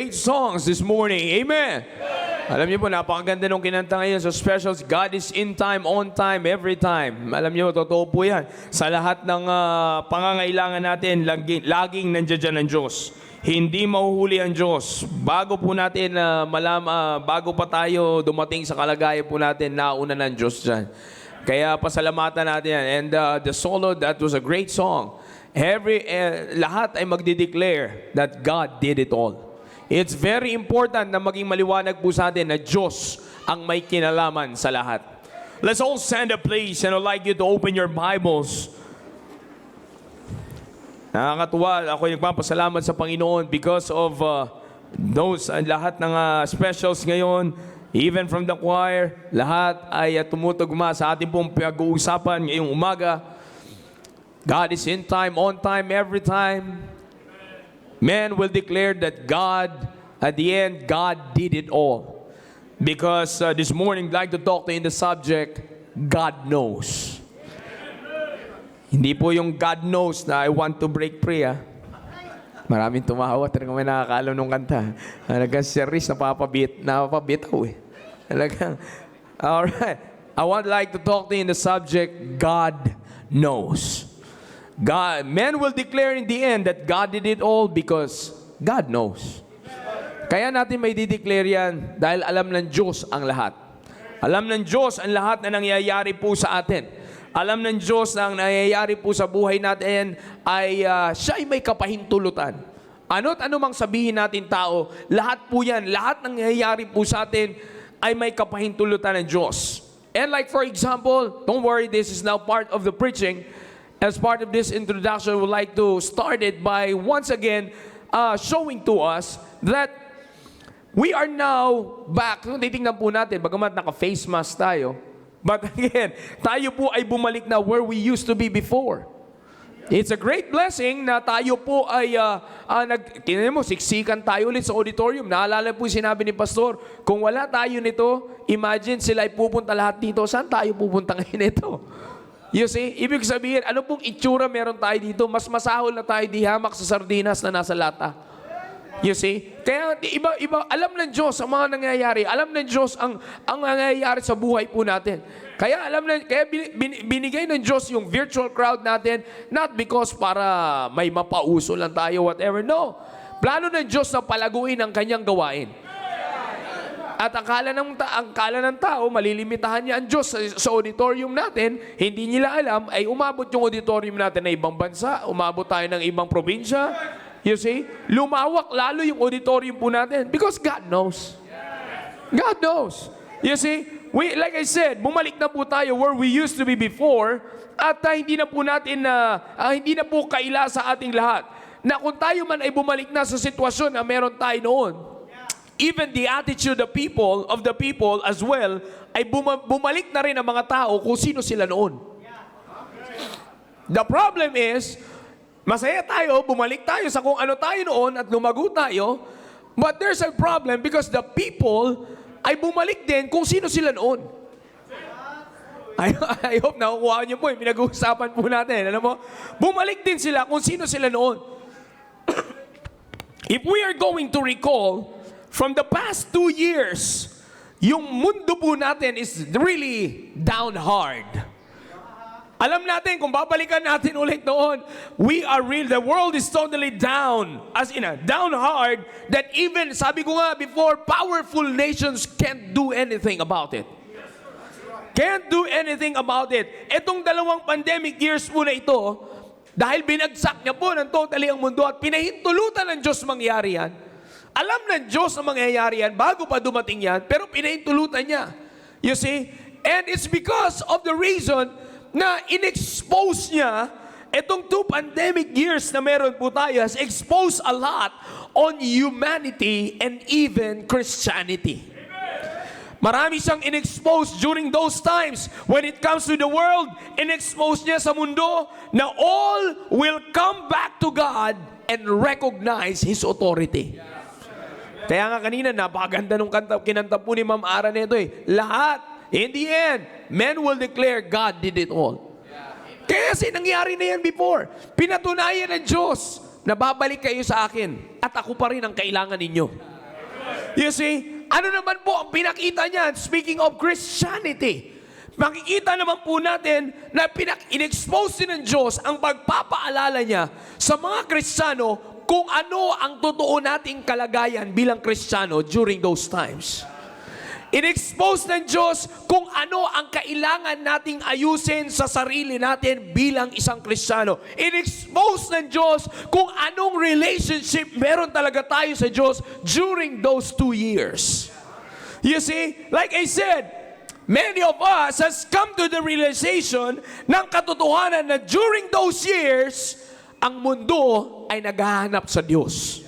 Great songs this morning. Amen. Alam niyo po, napakaganda nung kinanta ngayon sa specials. God is in time, on time, every time. Alam niyo, totoo po yan. Sa lahat ng pangangailangan natin, laging nandiyan ang Diyos. Hindi mahuhuli ang Diyos. Bago po natin bago pa tayo dumating sa kalagayan po natin, nauna ng Diyos dyan. Kaya pasalamatan natin yan. And the solo, that was a great song. Lahat ay magdi-declare that God did it all. It's very important na maging maliwanag po sa atin na Diyos ang may kinalaman sa lahat. Let's all stand up, please, and I'd like you to open your Bibles. Nakakatuwa, ako nagpapasalamat sa Panginoon because of lahat ng specials ngayon, even from the choir, lahat ay tumutugma sa ating pong pag-uusapan ngayong umaga. God is in time, on time, every time. Men will declare that God, at the end, God did it all. Because this morning, I'd like to talk to you in the subject, God knows. Hindi po yung God knows na I want to break free. Maraming tumawa, talagang may nakakaalam nung kanta. Talagang series, napapabitaw eh. Talagang, alright. I would like to talk to you in the subject, God knows. Men will declare in the end that God did it all because God knows. Kaya natin may dideclare yan dahil alam ng Diyos ang lahat. Alam ng Diyos ang lahat na nangyayari po sa atin. Alam ng Diyos na ang nangyayari po sa buhay natin ay siya ay may kapahintulutan. Ano't anumang sabihin natin tao, lahat po yan, lahat ng nangyayari po sa atin ay may kapahintulutan ng Diyos. And like for example, don't worry, this is now part of the preaching. As part of this introduction, we would like to start it by once again showing to us that we are now back. Kung titingnan po natin, bagamat naka-face mask tayo, but again, tayo po ay bumalik na where we used to be before. It's a great blessing na tayo po ay, tingnan mo, siksikan tayo ulit sa auditorium. Naalala po sinabi ni Pastor, kung wala tayo nito, imagine sila ay pupunta lahat dito. Saan tayo pupunta ngayon ito? You see, ibig sabihin, ano pong itsura meron tayo dito? Mas masahol na tayo di hamak sa sardinas na nasa lata. You see? Kaya iba, alam ng Diyos ang mga nangyayari. Alam ng Diyos ang nangyayari sa buhay po natin. Kaya binigay ng Diyos yung virtual crowd natin, not because para may mapauso lang tayo, whatever. No. Plano ng Diyos na palaguin ang kanyang gawain. At akala ng tao, malilimitahan niya ang Diyos sa auditorium natin, hindi nila alam, ay umabot yung auditorium natin na ibang bansa, umabot tayo ng ibang probinsya. You see? Lumawak lalo yung auditorium po natin because God knows. God knows. You see? Like I said, bumalik na po tayo where we used to be before at hindi na po kaila sa ating lahat. Na kung tayo man ay bumalik na sa sitwasyon na meron tayo noon, even the attitude of the people as well, ay bumalik na rin ang mga tao kung sino sila noon. The problem is, masaya tayo, bumalik tayo sa kung ano tayo noon at lumago tayo, but there's a problem because the people ay bumalik din kung sino sila noon. I hope nakukuha niyo po yung pinag-uusapan po natin. Alam mo? Bumalik din sila kung sino sila noon. If we are going to recall, from the past 2 years, yung mundo po natin is really down hard. Alam natin, kung babalikan natin ulit noon, the world is totally down. As in, down hard, that even, sabi ko nga before, powerful nations can't do anything about it. Can't do anything about it. Etong 2 pandemic years po na ito, dahil binagsak niya po ng totally ang mundo at pinahintulutan ng Diyos mangyari yan, alam ng Diyos na mangyayari yan bago pa dumating yan, pero pinahintulutan niya. You see? And it's because of the reason na in-expose niya itong 2 pandemic years na meron po tayo has exposed a lot on humanity and even Christianity. Marami siyang in-expose during those times when it comes to the world, in-expose niya sa mundo na all will come back to God and recognize His authority. Kaya nga kanina, napakaganda nung kinanta po ni Ma'am Ara nito eh. Lahat, in the end, men will declare God did it all. Kaya kasi nangyari na yan before. Pinatunayan ng Diyos na babalik kayo sa akin at ako pa rin ang kailangan ninyo. You see, ano naman po ang pinakita niyan? Speaking of Christianity, makikita naman po natin na in-expose din ng Diyos ang pagpapaalala niya sa mga Kristiyano kung ano ang totoo nating kalagayan bilang Kristiyano during those times. In-expose ng Diyos kung ano ang kailangan nating ayusin sa sarili natin bilang isang Kristiyano. In-expose ng Diyos kung anong relationship meron talaga tayo sa Diyos during those 2 years. You see, like I said, many of us has come to the realization ng katotohanan na during those years, ang mundo ay naghahanap sa Diyos.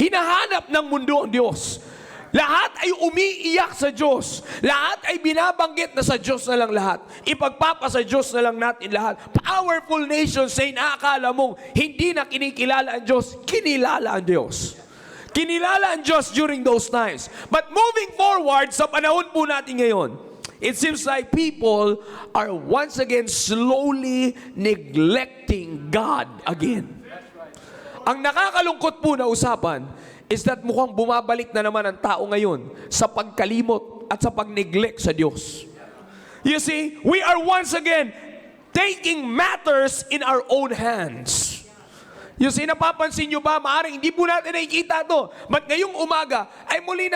Hinahanap ng mundo ang Diyos. Lahat ay umiiyak sa Diyos. Lahat ay binabanggit na sa Diyos na lang lahat. Ipagpapa sa Diyos na lang natin lahat. Powerful nations say nakakala mong hindi na kinikilala ang Diyos, kinilala ang Diyos. Kinilala ang Diyos during those times. But moving forward sa panahon po natin ngayon, it seems like people are once again slowly neglecting God again. Ang nakakalungkot po na usapan is that mukhang bumabalik na naman ang tao ngayon sa pagkalimot at sa pag-neglect sa Diyos. You see, we are once again taking matters in our own hands. You see, napapansin nyo ba? Maaaring hindi po natin nakikita ito. But ngayong umaga ay muli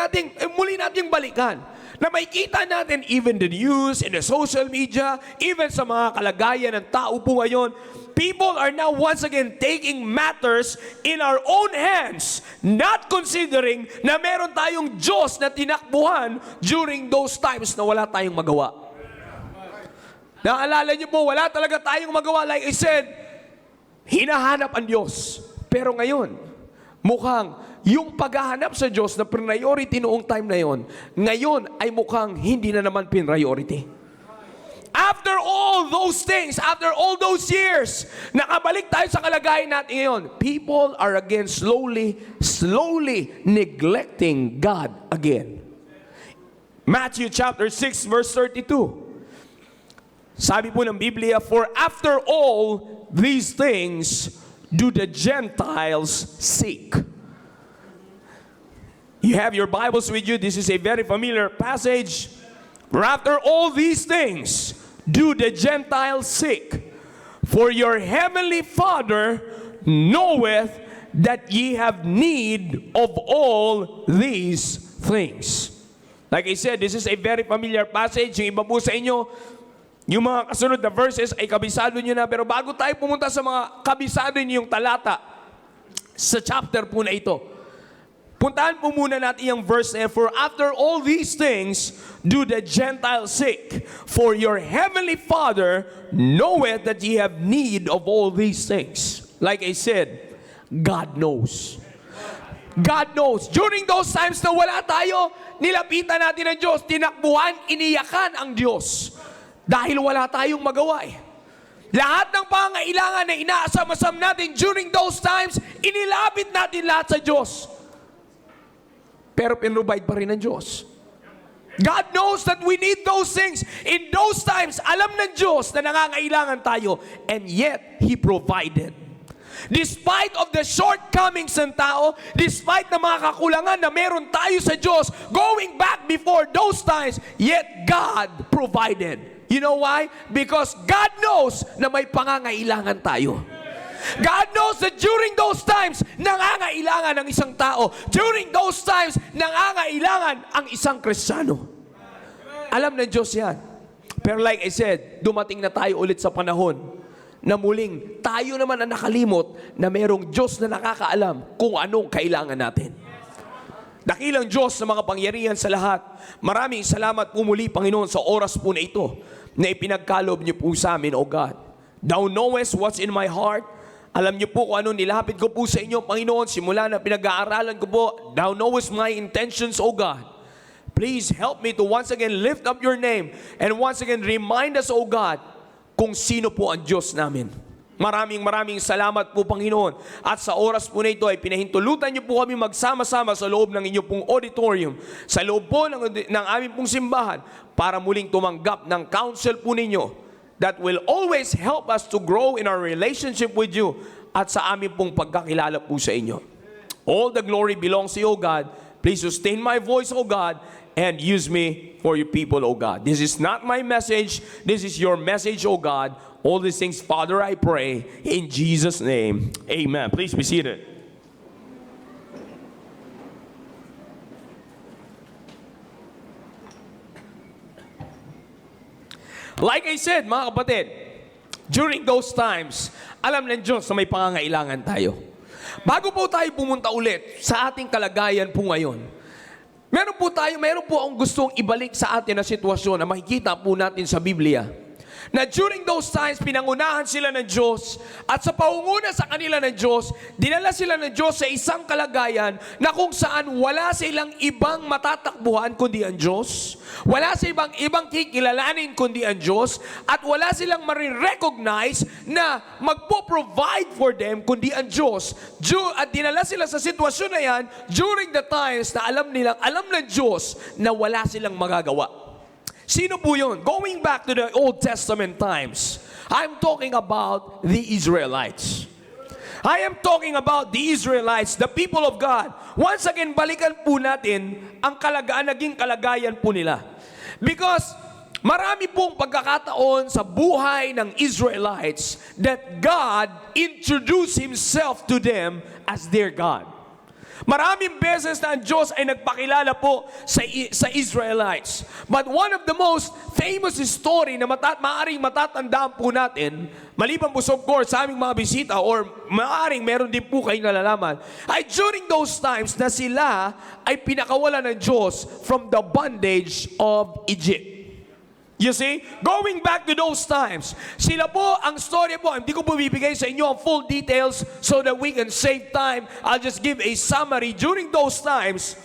nating balikan. Na makikita natin even the news, in the social media, even sa mga kalagayan ng tao po ngayon, people are now once again taking matters in our own hands, not considering na meron tayong Diyos na tinakbuhan during those times na wala tayong magawa. Naalala niyo po, wala talaga tayong magawa. Like I said, hinahanap ang Diyos. Pero ngayon, mukhang yung paghahanap sa Diyos na priority noong time na yon, ngayon ay mukhang hindi na naman priority. After all those things, after all those years, nakabalik tayo sa kalagayan natin ngayon. People are again slowly neglecting God again. Matthew chapter 6 verse 32. Sabi po ng Biblia, for after all these things do the Gentiles seek. You have your Bibles with you. This is a very familiar passage. For after all these things do the Gentiles seek. For your heavenly Father knoweth that ye have need of all these things. Like I said, this is a very familiar passage. Yung iba po sa inyo, yung mga kasunod na verses ay kabisado nyo na. Pero bago tayo pumunta sa mga kabisado nyo yung talata sa chapter po na ito, puntahan po muna natin yung verse na, for after all these things do the Gentiles seek, for your heavenly Father knoweth that ye have need of all these things. Like I said, God knows. God knows. During those times na wala tayo, nilapitan natin ang Diyos, tinakbuhan, iniyakan ang Diyos. Dahil wala tayong magawa eh. Lahat ng pangailangan na inaasam-asam natin during those times, inilapit natin lahat sa Diyos. Pero pinrovide pa rin ng Diyos. God knows that we need those things. In those times, alam ng Diyos na nangangailangan tayo, and yet, He provided. Despite of the shortcomings ng tao, despite na mga kakulangan na meron tayo sa Diyos, going back before those times, yet God provided. You know why? Because God knows na may pangangailangan tayo. God knows that during those times, nangangailangan ang isang tao. During those times, nangangailangan ang isang Kristiyano. Alam ng Diyos yan. Pero like I said, dumating na tayo ulit sa panahon na muling tayo naman ang nakalimot na mayroong Diyos na nakakaalam kung anong kailangan natin. Dakilang Diyos na mga pangyarihan sa lahat. Maraming salamat po muli, Panginoon, sa oras po na ito na ipinagkalob niyo po sa amin, O God. Thou knowest what's in my heart. Alam niyo po kung ano nilapit ko po sa inyo, Panginoon, simula na pinag-aaralan ko po. Thou knowest my intentions, O God. Please help me to once again lift up your name and once again remind us, O God, kung sino po ang Diyos namin. Maraming salamat po, Panginoon. At sa oras po na ito ay pinahintulutan niyo po kami magsama-sama sa loob ng inyong pong auditorium, sa loob po ng aming pong simbahan, para muling tumanggap ng counsel po ninyo that will always help us to grow in our relationship with you at sa aming pong pagkakilala po sa inyo. All the glory belongs to you, God. Please sustain my voice, O God, and use me for your people, O God. This is not my message. This is your message, O God. All these things, Father, I pray in Jesus' name. Amen. Please be seated. Like I said, mga kapatid, during those times, alam ng Diyos na may pangangailangan tayo. Bago po tayo pumunta ulit sa ating kalagayan po ngayon, meron po akong gustong ibalik sa atin na sitwasyon na makikita po natin sa Biblia. Na during those times, pinangunahan sila ng Diyos at sa paunguna sa kanila ng Diyos, dinala sila ng Diyos sa isang kalagayan na kung saan wala silang ibang matatakbuhan kundi ang Diyos, wala silang ibang kikilalanin kundi ang Diyos, at wala silang marirecognize na magpo-provide for them kundi ang Diyos. At dinala sila sa sitwasyon na yan during the times na alam ng Diyos na wala silang magagawa. Sino po yun? Going back to the Old Testament times, I'm talking about the Israelites. I am talking about the Israelites, the people of God. Once again, balikan po natin ang naging kalagayan po nila. Because marami pong pagkakataon sa buhay ng Israelites that God introduced Himself to them as their God. Maraming beses na ang Diyos ay nagpakilala po sa Israelites. But one of the most famous story na maaaring matatandaan po natin, maliban po of course sa aming mga bisita or maaaring meron din po kayong nalalaman, ay during those times na sila ay pinakawalan ng Diyos from the bondage of Egypt. You see, going back to those times, sila po, ang story po, hindi ko po bibigay sa inyo ang full details so that we can save time. I'll just give a summary. During those times,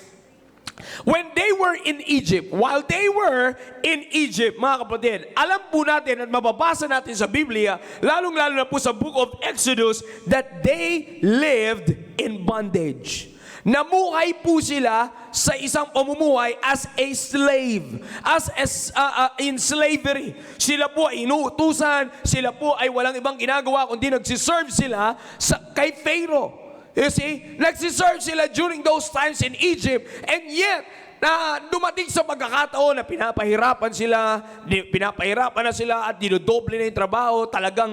when they were in Egypt, while they were in Egypt, mga kapatid, alam po natin at mababasa natin sa Biblia, lalong-lalo na po sa book of Exodus, that they lived in bondage. Namuhay po sila sa isang pamumuhay as a slave, in slavery. Sila po ay inuutusan, sila po ay walang ibang ginagawa kundi nagsiserve sila kay Pharaoh. You see, nagsiserve sila during those times in Egypt, and yet, na dumating sa pagkakataon na pinapahirapan na sila at dinodoble na yung trabaho, talagang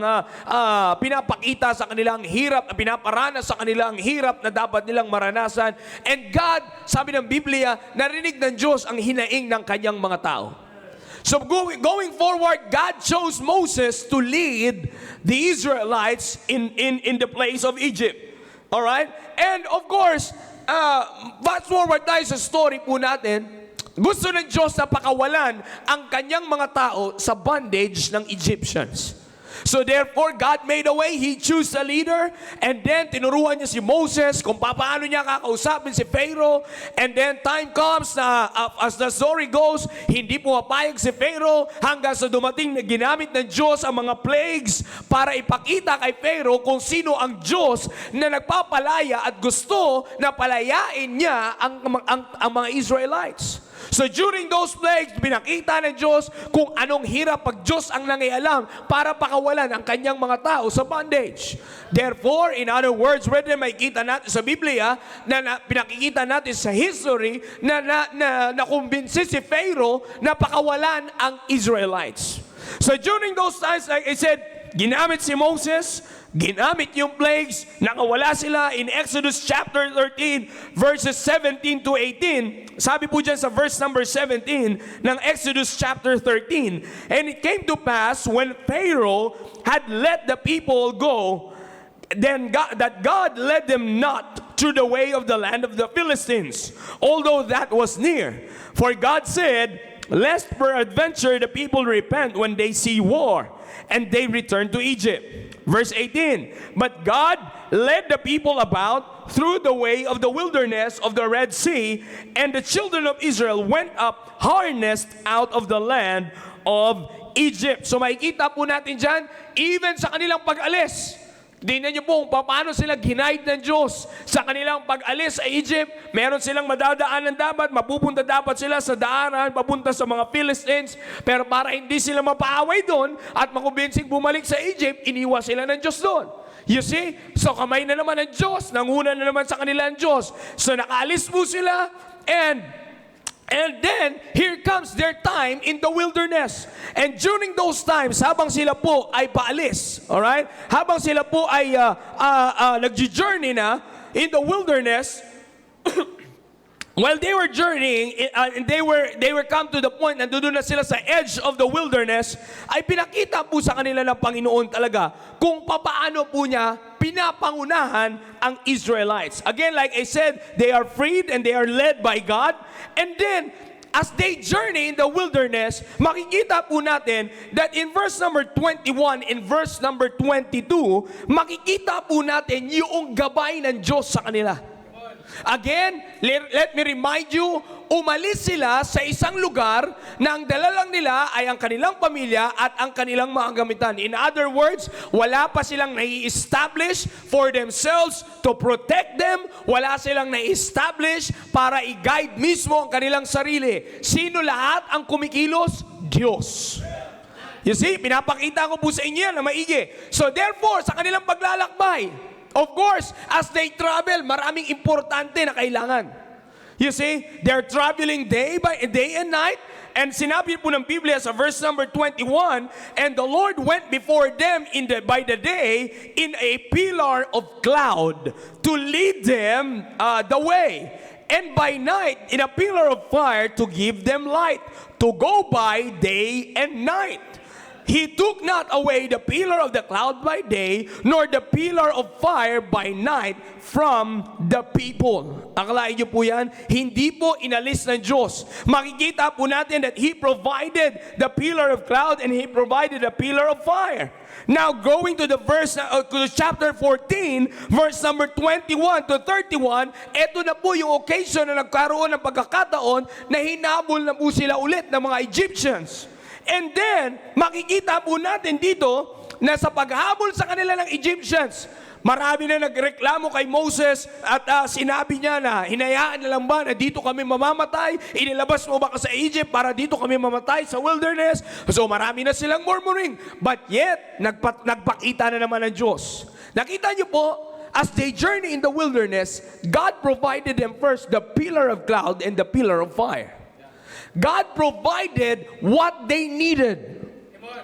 pinapakita sa kanilang hirap, pinaparanas sa kanilang hirap na dapat nilang maranasan. And God, sabi ng Biblia, narinig ng Diyos ang hinaing ng kanyang mga tao. So going forward, God chose Moses to lead the Israelites in the place of Egypt. All right? And of course, fast forward tayo sa story po natin, gusto ng Diyos na pakawalan ang kanyang mga tao sa bondage ng Egyptians. So therefore, God made a way. He chose a leader, and then tinuruan niya si Moses kung paano niya kakausapin si Pharaoh. And then time comes na as the story goes, hindi pumapayag si Pharaoh hanggang sa dumating na ginamit ng Diyos ang mga plagues para ipakita kay Pharaoh kung sino ang Diyos na nagpapalaya at gusto na palayain niya ang mga Israelites. So during those plagues, pinakita ng Diyos kung anong hirap pag Diyos ang nangialam para pakawalan ang kanyang mga tao sa bondage. Therefore, in other words, whether makikita natin sa Biblia, pinakikita natin sa history na kumbinsi si Pharaoh na pakawalan ang Israelites. So during those times, like I said, ginamit si Moses, ginamit yung plagues, nakawala sila in Exodus chapter 13, verses 17 to 18. Sabi po dyan sa verse number 17 ng Exodus chapter 13, and it came to pass when Pharaoh had let the people go, then God led them not through the way of the land of the Philistines, although that was near. For God said, lest peradventure the people repent when they see war, and they return to Egypt. Verse 18, but God led the people about through the way of the wilderness of the Red Sea, and the children of Israel went up harnessed out of the land of Egypt. So makikita po natin dyan, even sa kanilang pag-alis, tingnan niyo po kung paano sila ginaid ng Diyos sa kanilang pag-alis sa Egypt. Meron silang madadaanan dapat, mapupunta dapat sila sa daanan, papunta sa mga Philistines. Pero para hindi sila mapaaway doon at makubinsing bumalik sa Egypt, iniwas sila ng Diyos doon. You see? So kamay na naman ng Diyos, nanguna na naman sa kanila ang Diyos. So nakaalis po sila, and then, here comes their time in the wilderness. And during those times, habang sila po ay paalis, alright? Habang sila po ay nag-journey na in the wilderness, while they were journeying, and they were come to the point, nandoon na sila sa edge of the wilderness, ay pinakita po sa kanila ng Panginoon talaga kung papaano po niya pinapangunahan ang Israelites. Again, like I said, they are freed and they are led by God. And then, as they journey in the wilderness, makikita po natin that in verse number 21, in verse number 22, makikita po natin yung gabay ng Diyos sa kanila. Again, let me remind you, umalis sila sa isang lugar na ang dala lang nila ay ang kanilang pamilya at ang kanilang mga gamitan. In other words, wala pa silang nai-establish for themselves to protect them. Wala silang nai-establish para i-guide mismo ang kanilang sarili. Sino lahat ang kumikilos? Diyos. You see, pinapakita ko po sa inyo na maigi. So therefore, sa kanilang paglalakbay, of course, as they travel, maraming importante na kailangan. You see, they're traveling day and night. And sinabi po ng Biblia sa verse number 21, and the Lord went before them by the day in a pillar of cloud to lead them the way. And by night in a pillar of fire to give them light, to go by day and night. He took not away the pillar of the cloud by day, nor the pillar of fire by night from the people. Akalain niyo po yan? Hindi po inalis ng Diyos. Makikita po natin that He provided the pillar of cloud and He provided the pillar of fire. Now going to the to chapter 14, verse number 21 to 31, eto na po yung occasion na nagkaroon ng pagkakataon na hinabol na po sila ulit ng mga Egyptians. And then, makikita po natin dito na sa paghabol sa kanila ng Egyptians, marami na nagreklamo kay Moses at sinabi niya na, hinayaan na lang ba na dito kami mamamatay? Inilabas mo ba ka sa Egypt para dito kami mamatay sa wilderness? So marami na silang murmuring. But yet, nagpakita na naman ng Diyos. Nakita niyo po, as they journey in the wilderness, God provided them first the pillar of cloud and the pillar of fire. God provided what they needed.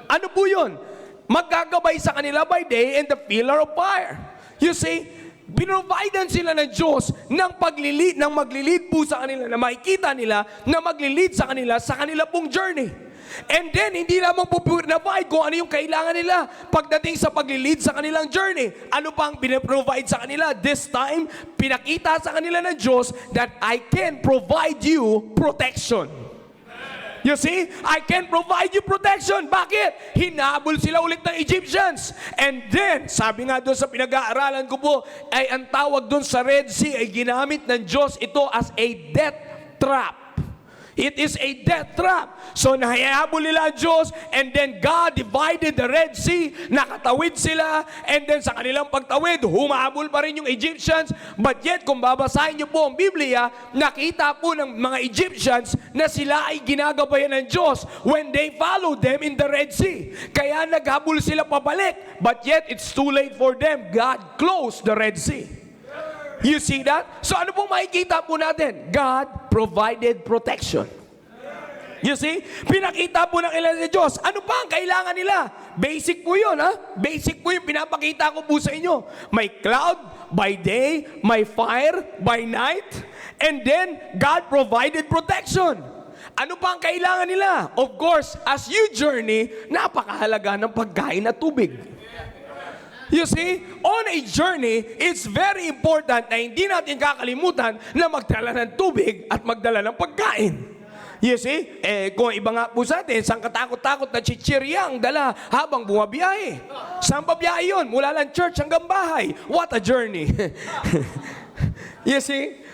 Ano po yun? Magagabay sa kanila by day and the pillar of fire. You see, binovidean sila ng Diyos ng maglilid po sa kanila, na makikita nila na maglilid sa kanila pong journey. And then, hindi lamang po provide kung ano yung kailangan nila pagdating sa paglilid sa kanilang journey. Ano pang pinaprovide sa kanila? This time, pinakita sa kanila ng Diyos that I can provide you protection. You see, I can provide you protection. Bakit? Hinabol sila ulit ng Egyptians. And then, sabi nga doon sa pinag-aaralan ko po, ay ang tawag doon sa Red Sea ay ginamit ng Diyos ito as a death trap. It is a death trap. So nahihabol nila ang Diyos, and then God divided the Red Sea, nakatawid sila, and then sa kanilang pagtawid, humahabol pa rin yung Egyptians. But yet, kung babasahin niyo po ang Biblia, nakita po ng mga Egyptians na sila ay ginagabayan ng Diyos when they followed them in the Red Sea. Kaya naghabol sila pabalik, but yet it's too late for them. God closed the Red Sea. You see that? So ano pong makikita po natin? God provided protection. You see? Pinakita po ng ilan sa Diyos. Ano pa ang kailangan nila? Basic po yun, ha? Basic po yung pinapakita ko po sa inyo. May cloud by day, may fire by night, and then God provided protection. Ano pa ang kailangan nila? Of course, as you journey, napakahalaga ng pagkain at tubig. You see, on a journey, it's very important na hindi natin kakalimutan na magdala ng tubig at magdala ng pagkain. You see, kung iba nga po sa atin, isang katakot-takot na chichirya ang dala habang bumabiyahe. Saan pa biyahe yun? Mula lang church hanggang bahay. What a journey. You see?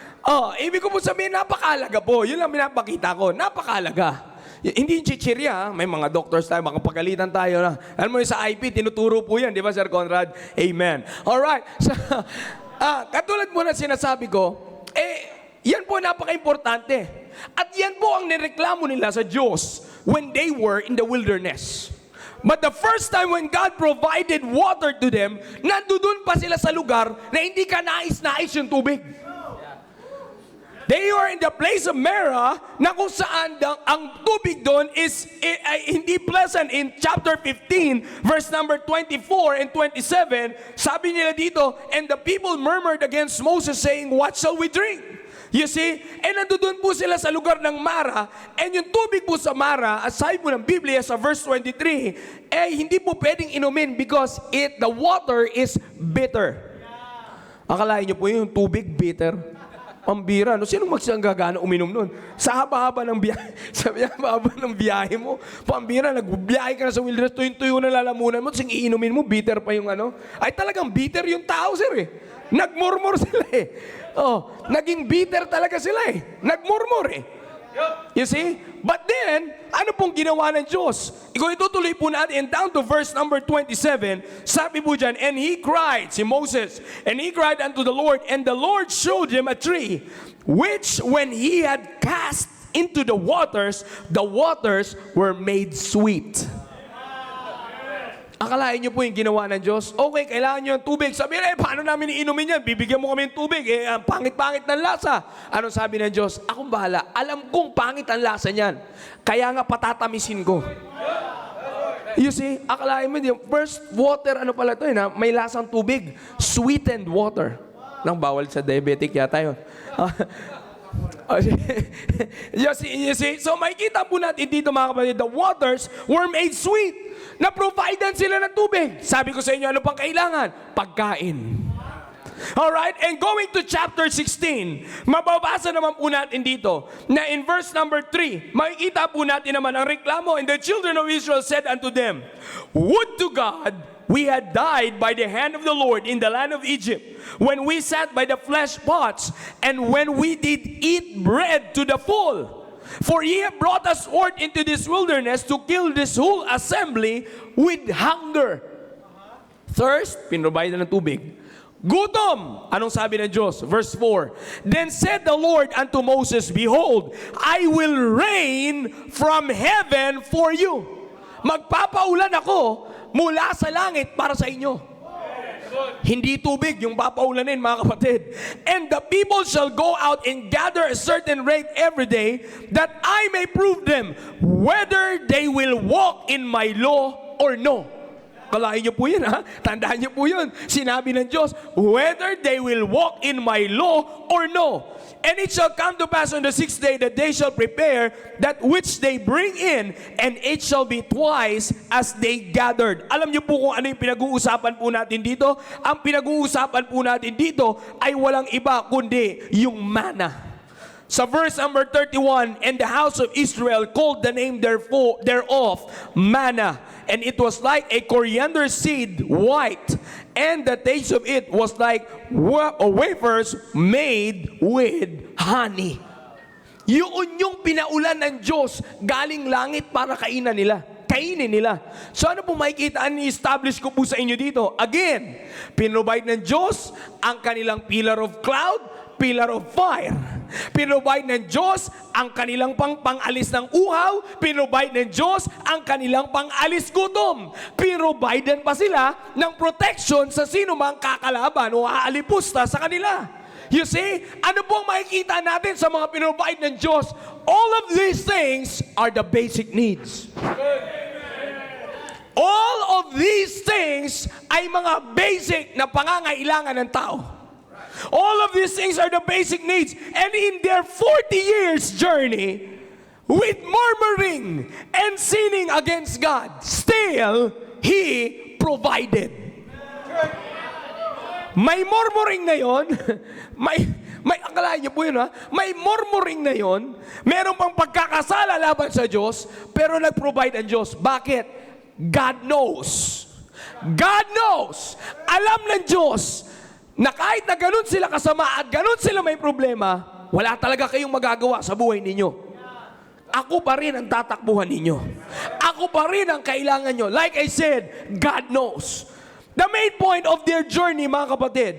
Ibig ko po sabihin, napakalaga po. Yun lang pinapakita ko. Napakalaga. Hindi yung chichirya, may mga doctors tayo, makapagalitan tayo na. Alam mo yung sa IP, tinuturo po yan, di ba Sir Conrad? Amen. Alright, so, katulad mo na sinasabi ko, yan po napaka-importante. At yan po ang nireklamo nila sa Diyos when they were in the wilderness. But the first time when God provided water to them, nandun pa sila sa lugar na hindi ka nais-nais yung tubig. They were in the place of Marah na kung saan ang tubig doon is hindi pleasant. In chapter 15, verse number 24 and 27, sabi nila dito, and the people murmured against Moses saying, what shall we drink? You see? And nandun po sila sa lugar ng Marah, and yung tubig po sa Marah, aside po ng Biblia sa verse 23, hindi po pwedeng inumin because the water is bitter. Akalain niyo po yung tubig bitter? Pambira, no? Sinong magsiyang uminom nun? Sa haba-haba ng biyahe, sa haba-haba ng biyahe mo, pambira, nagbiyahe ka na sa wilderness, tuyo-tuyo na lalamunan mo, sing iinumin mo, bitter pa yung ano. Ay talagang bitter yung tao, sir eh. Nagmurmur sila eh. Oh, naging bitter talaga sila eh. Nagmurmur eh. You see? But then, ano pong ginawa ng Diyos? Kung itutuloy po natin, and down to verse number 27, sabi po dyan, and he cried, si Moses, and he cried unto the Lord, and the Lord showed him a tree, which when he had cast into the waters were made sweet. Akalain niyo po yung ginawa ng Diyos? Okay, kailangan niyo ng tubig. Sabi niya, paano namin iinumin yan? Bibigyan mo kami ng tubig. Ang pangit-pangit ng lasa. Anong sabi ng Diyos? Akong bahala. Alam kong pangit ang lasa niyan. Kaya nga patatamisin ko. You see, akalain mo, yung first water, ano pala ito, na may lasang tubig. Sweetened water. Nang bawal sa diabetic yata yun. You see? So makikita po natin dito mga kapatid, the waters were made sweet. Na-providean sila ng tubig. Sabi ko sa inyo, ano pang kailangan? Pagkain. Alright? And going to chapter 16, mababasa naman po natin dito na in verse number 3, makikita po natin naman ang reklamo. And the children of Israel said unto them, would to God we had died by the hand of the Lord in the land of Egypt, when we sat by the flesh pots, and when we did eat bread to the full. For ye have brought us forth into this wilderness to kill this whole assembly with hunger. Thirst, pinrovide ng tubig. Gutom, anong sabi ng Diyos? Verse 4, then said the Lord unto Moses, behold, I will rain from heaven for you. Magpapaulan ako mula sa langit para sa inyo. Hindi tubig yung papaulanin, mga kapatid. And the people shall go out and gather a certain rate every day, that I may prove them whether they will walk in my law or no. Kalahin niyo po yun, ha? Tandaan niyo po yun. Sinabi ng Diyos, whether they will walk in my law or no. And it shall come to pass on the 6th day that they shall prepare that which they bring in, and it shall be twice as they gathered. Alam niyo po kung ano yung pinag-uusapan po natin dito? Ang pinag-uusapan po natin dito ay walang iba kundi yung manna. Sa verse number 31, and the house of Israel called the name thereof manna, and it was like a coriander seed white, and the taste of it was like wafers made with honey. Yun yung pinaulan ng Diyos galing langit para kainin nila. So ano po makikita, ni-establish ko po sa inyo dito? Again, pinrovide ng Diyos ang kanilang pillar of cloud, pillar of fire. Pinrovide ng Diyos ang kanilang pangalis ng uhaw. Pinrovide ng Diyos ang kanilang pangalis gutom. Pinrovidean pa sila ng protection sa sino mang kakalaban o aalipusta sa kanila. You see, ano pong makikita natin sa mga pinrovide ng Diyos? All of these things are the basic needs. All of these things ay mga basic na pangangailangan ng tao. All of these things are the basic needs. And in their 40 years journey, with murmuring and sinning against God, still, He provided. May murmuring na yon, may akalain niyo po yun, ha? May murmuring na yon, meron pang pagkakasala laban sa Diyos, pero nag-provide ang Diyos. Bakit? God knows. God knows. Alam ng Diyos na kahit na ganun sila kasama at ganun sila may problema, wala talaga kayong magagawa sa buhay ninyo. Ako pa rin ang tatakbuhan ninyo. Ako pa rin ang kailangan nyo. Like I said, God knows. The main point of their journey, mga kapatid,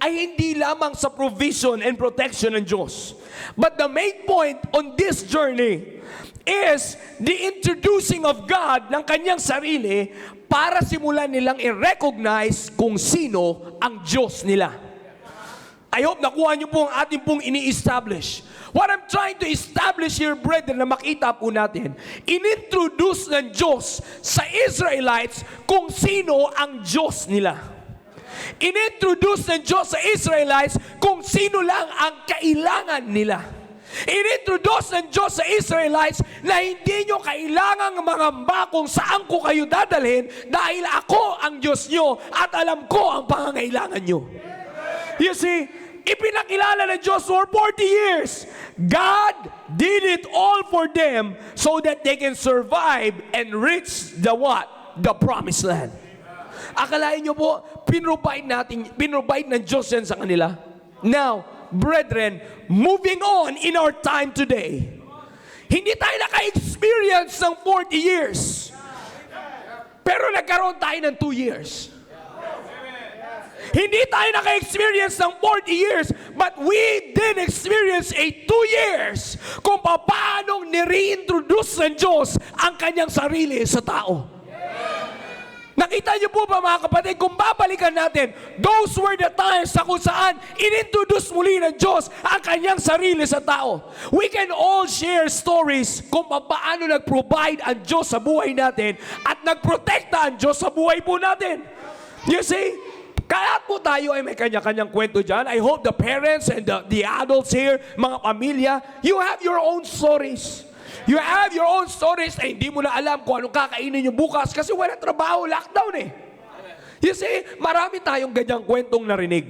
ay hindi lamang sa provision and protection ng Diyos. But the main point on this journey is the introducing of God ng kanyang sarili para simulan nilang i-recognize kung sino ang Diyos nila. I hope nakuha niyo po ang ating pong ini-establish. What I'm trying to establish here, brethren, na makita po natin, inintroduce ng Diyos sa Israelites kung sino ang Diyos nila. Inintroduce ng Diyos sa Israelites kung sino lang ang kailangan nila. Inintroduce ng Diyos sa Israelites na hindi nyo kailangang mangamba kung saan ko kayo dadalhin dahil ako ang Diyos nyo at alam ko ang pangangailangan nyo. You see, ipinakilala ng Diyos for 40 years. God did it all for them so that they can survive and reach the what? The promised land. Akalain nyo po, pinrovide ng Diyos yan sa kanila. Now, brethren, moving on in our time today, hindi tayo naka-experience ng 40 years. Pero nagkaroon tayo ng 2 years. Hindi tayo naka-experience ng 40 years, but we did experience a 2 years kung paano ni-reintroduce ng Diyos ang kanyang sarili sa tao. Nakita niyo po ba mga kapatid, kung babalikan natin, those were the times sa kung saan inintroduce muli ng Diyos ang kanyang sarili sa tao. We can all share stories kung paano nag-provide ang Diyos sa buhay natin at nagprotekta ang Diyos sa buhay po natin. You see? Kaya po tayo ay may kanya-kanyang kwento dyan. I hope the parents and the adults here, mga pamilya, you have your own stories. You have your own stories na hindi mo na alam kung anong kakainin nyo bukas kasi wala trabaho, lockdown eh. You see, marami tayong ganyang kwentong narinig.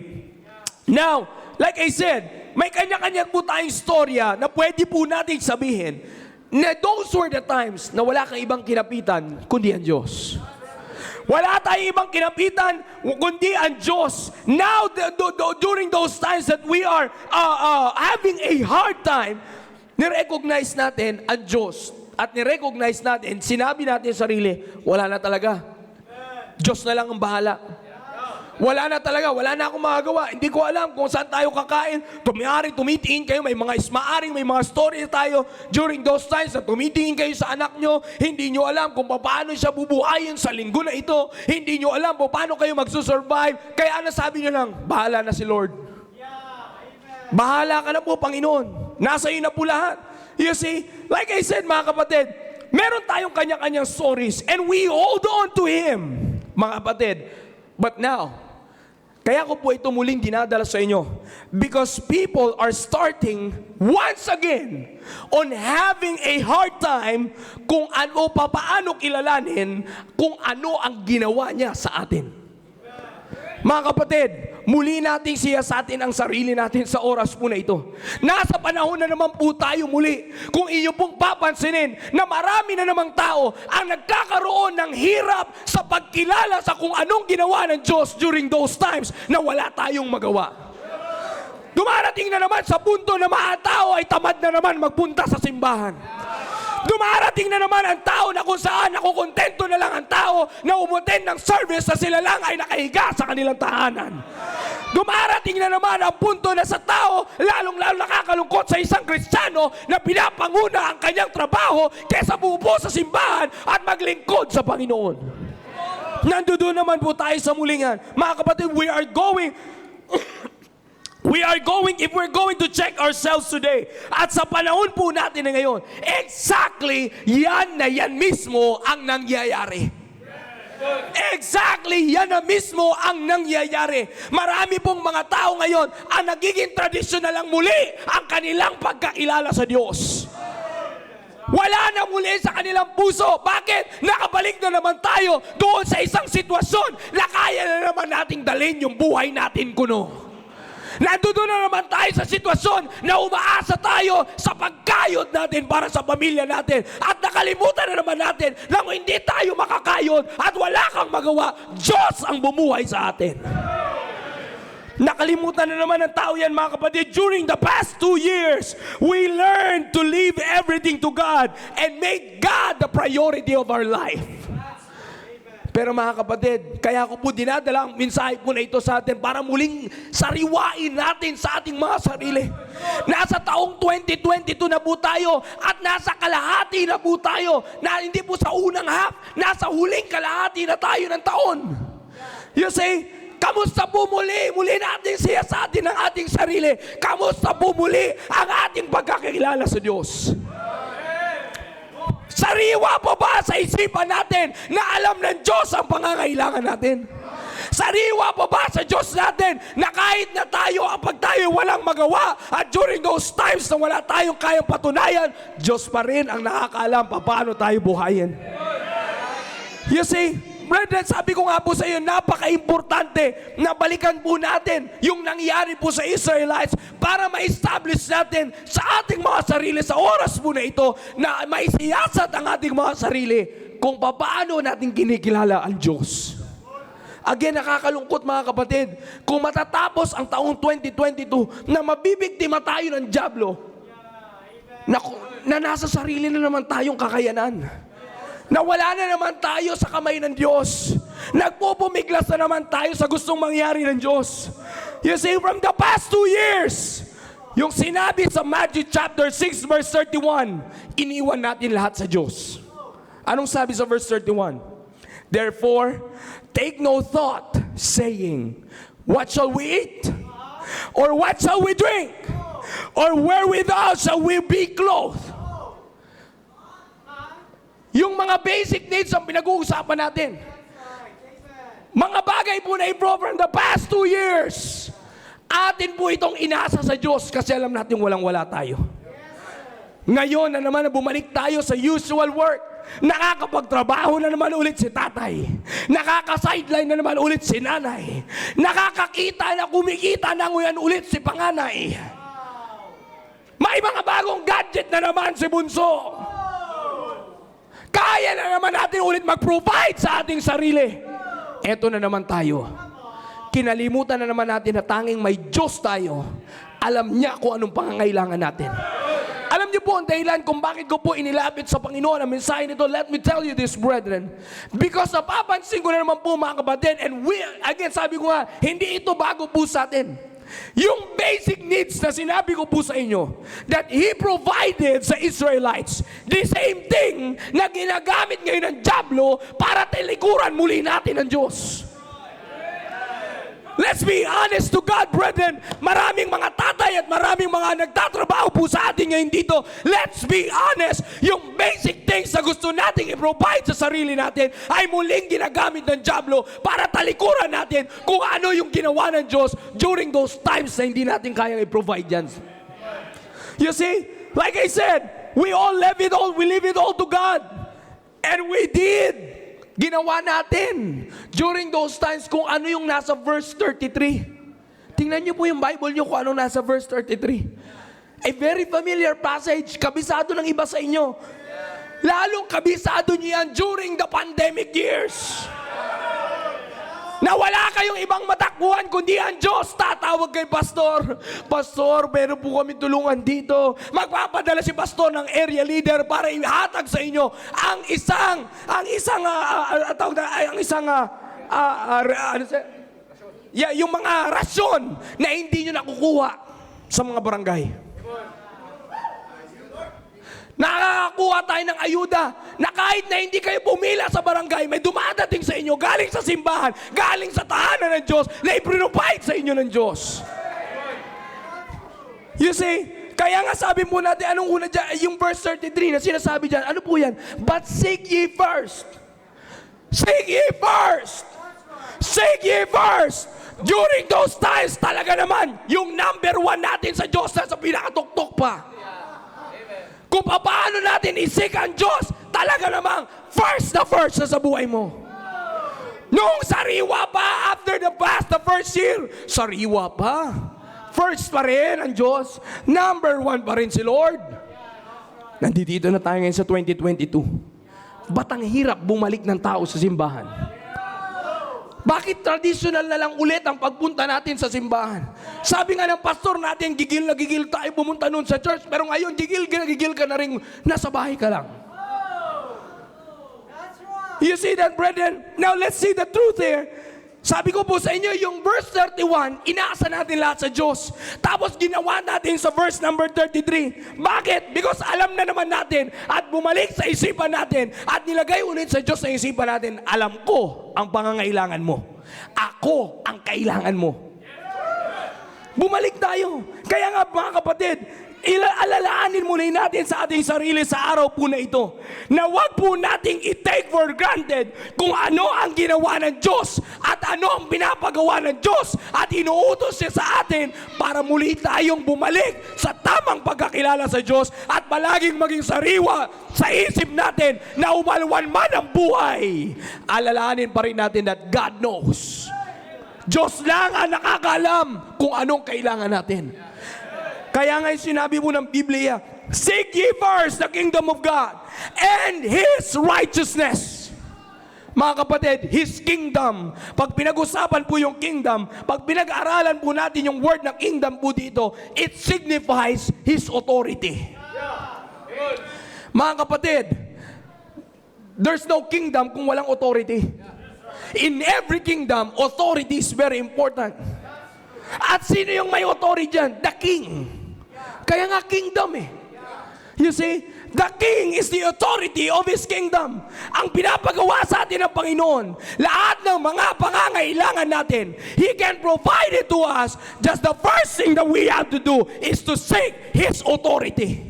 Now, like I said, may kanya-kanya po tayong storya na pwede po natin sabihin na those were the times na wala kang ibang kinapitan kundi ang Diyos. Wala tayong ibang kinapitan kundi ang Diyos. Now, during those times that we are having a hard time, nirecognize natin ang Diyos. At nirecognize natin, sinabi natin sa sarili, wala na talaga. Diyos na lang ang bahala. Wala na talaga, wala na akong magagawa. Hindi ko alam kung saan tayo kakain. Tumitingin kayo, may mga story tayo during those times na tumitingin kayo sa anak nyo. Hindi nyo alam kung paano siya bubuhayin sa linggo na ito. Hindi nyo alam kung paano kayo magsusurvive. Kaya nasabi nyo lang, bahala na si Lord. Bahala ka na po, Panginoon. Nasa iyo na po lahat. You see, like I said mga kapatid, meron tayong kanya-kanyang stories and we hold on to Him, mga kapatid. But now, kaya ko po ito muling dinadala sa inyo because people are starting once again on having a hard time kung ano, paano kilalanin kung ano ang ginawa niya sa atin. Mga kapatid, muli nating siyasatin ang sarili natin sa oras po na ito. Nasa panahon na naman po tayo muli. Kung iyo pong papansinin na marami na namang tao ang nagkakaroon ng hirap sa pagkilala sa kung anong ginawa ng Diyos during those times na wala tayong magawa. Dumarating na naman sa punto na mga tao ay tamad na naman magpunta sa simbahan. Dumarating na naman ang tao na kung saan nakukontento na lang ang tao na umutin ng service na sila lang ay nakahiga sa kanilang tahanan. Dumarating na naman ang punto na sa tao, lalong-lalo nakakalungkot sa isang Kristiyano na pinapanguna ang kanyang trabaho kaysa bubuo sa simbahan at maglingkod sa Panginoon. Nandoon naman po tayo sa mulingan. Mga kapatid, if we're going to check ourselves today, at sa panahon po natin na ngayon, exactly yan mismo ang nangyayari. Exactly, yan na mismo ang nangyayari. Marami pong mga tao ngayon ang nagiging tradisyonal lang muli ang kanilang pagkakilala sa Diyos. Wala na muli sa kanilang puso. Bakit? Nakabalik na naman tayo doon sa isang sitwasyon na kaya na naman nating dalhin yung buhay natin kuno. Nandoon na naman tayo sa sitwasyon na umaasa tayo sa pagkayod natin para sa pamilya natin. At nakalimutan na naman natin na kung hindi tayo makakayod at wala kang magawa, Diyos ang bumuhay sa atin. Nakalimutan na naman ng tao yan mga kapatid. During the past 2 years, we learned to leave everything to God and make God the priority of our life. Pero mga kapatid, kaya ko po dinadala ang mensahe po na ito sa atin para muling sariwain natin sa ating mga sarili. Nasa taong 2022 na po tayo at nasa kalahati na po tayo, na hindi po sa unang half, nasa huling kalahati na tayo ng taon. You see, kamusta po muli? Muli natin siyasatin ang ating sarili. Kamusta po muli ang ating pagkakilala sa Diyos? Sariwa po ba sa isipan natin na alam ng Diyos ang pangangailangan natin? Sariwa po ba sa Diyos natin na kahit na tayo, pag tayo walang magawa at during those times na wala tayong kayang patunayan, Diyos pa rin ang nakakaalam paano tayo buhayin? You see, brethren, sabi ko nga po sa iyo, napaka-importante na balikan po natin yung nangyari po sa Israelites para ma-establish natin sa ating mga sarili sa oras po na ito na maisiyasat ang ating mga sarili kung paano natin kinikilala ang Diyos. Again, nakakalungkot mga kapatid, kung matatapos ang taong 2022 na mabibiktima tayo ng dyablo, na nasa sarili na naman tayong kakayanan. Nawala na naman tayo sa kamay ng Diyos. Nagpupumiglas na naman tayo sa gustong mangyari ng Diyos. You see, from the past 2 years, yung sinabi sa Matthew chapter 6 verse 31, iniwan natin lahat sa Diyos. Anong sabi sa verse 31? Therefore, take no thought, saying, what shall we eat? Or what shall we drink? Or wherewithal shall we be clothed? Yung mga basic needs ang pinag-uusapan natin. Mga bagay po na improve from the past 2 years. Atin po itong inasa sa Diyos kasi alam natin walang-wala tayo. Ngayon na naman na bumalik tayo sa usual work. Nakakapagtrabaho na naman ulit si tatay. Nakaka-sideline na naman ulit si nanay. Nakakakita na kumikita na ngayon ulit si panganay. May mga bagong gadget na naman si bunso. Kaya na naman natin ulit mag-provide sa ating sarili. Eto na naman tayo. Kinalimutan na naman natin na tanging may Diyos tayo. Alam niya kung anong pangangailangan natin. Alam niyo po ang dahilan kung bakit ko po inilapit sa Panginoon ang mensahe nito. Let me tell you this, brethren. Because napapansin ko na naman po mga kapatid, and again, sabi ko nga, hindi ito bago po sa atin. Yung basic needs na sinabi ko po sa inyo, that He provided sa Israelites, the same thing na ginagamit ngayon ng dyablo para tilikuran muli natin ang Diyos. Let's be honest to God, brethren. Maraming mga tatay at maraming mga nagtatrabaho po sa atin ngayon dito. Let's be honest. Yung basic things na gusto nating i-provide sa sarili natin ay muling ginagamit ng dyablo para talikuran natin kung ano yung ginawa ng Diyos during those times na hindi natin kayang i-provide yan. You see, like I said, we leave it all to God. And we did. Ginawa natin during those times kung ano yung nasa verse 33. Tingnan niyo po yung Bible niyo kung ano nasa verse 33. A very familiar passage, kabisado ng iba sa inyo. Lalong kabisado niyo yan during the pandemic years. Na wala kayong ibang matakbuhan kundi ang Diyos. Tatawag kay pastor. Pastor, meron po kami tulungan dito. Magpapadala si pastor ng area leader para ihatag sa inyo yung mga rasyon na hindi nyo nakukuha sa mga barangay. Nakakakuha tayo ng ayuda na kahit na hindi kayo pumila sa barangay, may dumadating sa inyo galing sa simbahan, galing sa tahanan ng Diyos na i-provide sa inyo ng Diyos. You see, kaya nga sabi mo natin, anong una dyan, yung verse 33 na sinasabi dyan, ano po yan? But seek ye first. Seek ye first. Seek ye first. During those times, talaga naman, yung number 1 natin sa Diyos na sa pinakatuktok pa. Kung paano natin isik ang Diyos, talaga namang first na sa buhay mo. Nung sariwa pa, after the first year, sariwa pa. First pa rin ang Diyos. Number 1 pa rin si Lord. Nandito na tayo ngayon sa 2022. Ba't ang hirap bumalik ng tao sa simbahan? Bakit traditional na lang ulit ang pagpunta natin sa simbahan? Sabi nga ng pastor natin, gigil na gigil tayo pumunta noon sa church, pero ngayon gigil ka na rin, nasa bahay ka lang. You see that, brethren? Now let's see the truth here. Sabi ko po sa inyo, yung verse 31, inaasa natin lahat sa Diyos. Tapos ginawa natin sa verse number 33. Bakit? Because alam na naman natin at bumalik sa isipan natin at nilagay ulit sa Diyos sa isipan natin, alam ko ang pangangailangan mo. Ako ang kailangan mo. Bumalik tayo. Kaya nga mga kapatid, alalahanin muna natin sa ating sarili sa araw po na ito na wag po nating i-take for granted kung ano ang ginawa ng Diyos at ano ang pinapagawa ng Diyos at inuutos siya sa atin para muli tayong bumalik sa tamang pagkakilala sa Diyos at palaging maging sariwa sa isip natin na umalwan man ang buhay. Alalahanin pa rin natin that God knows. Diyos lang ang nakakaalam kung anong kailangan natin. Kaya nga sinabi mo ng Biblia, seek ye first the kingdom of God and His righteousness. Mga kapatid, His kingdom. Pag pinag-usapan po yung kingdom, pag pinag-aralan po natin yung word ng kingdom po dito, it signifies His authority. Mga kapatid, there's no kingdom kung walang authority. In every kingdom, authority is very important. At sino yung may authority dyan? The king. Kaya nga kingdom eh. You see, the king is the authority of his kingdom. Ang pinapagawa sa atin ng Panginoon, lahat ng mga pangangailangan natin, He can provide it to us. Just the first thing that we have to do is to seek His authority.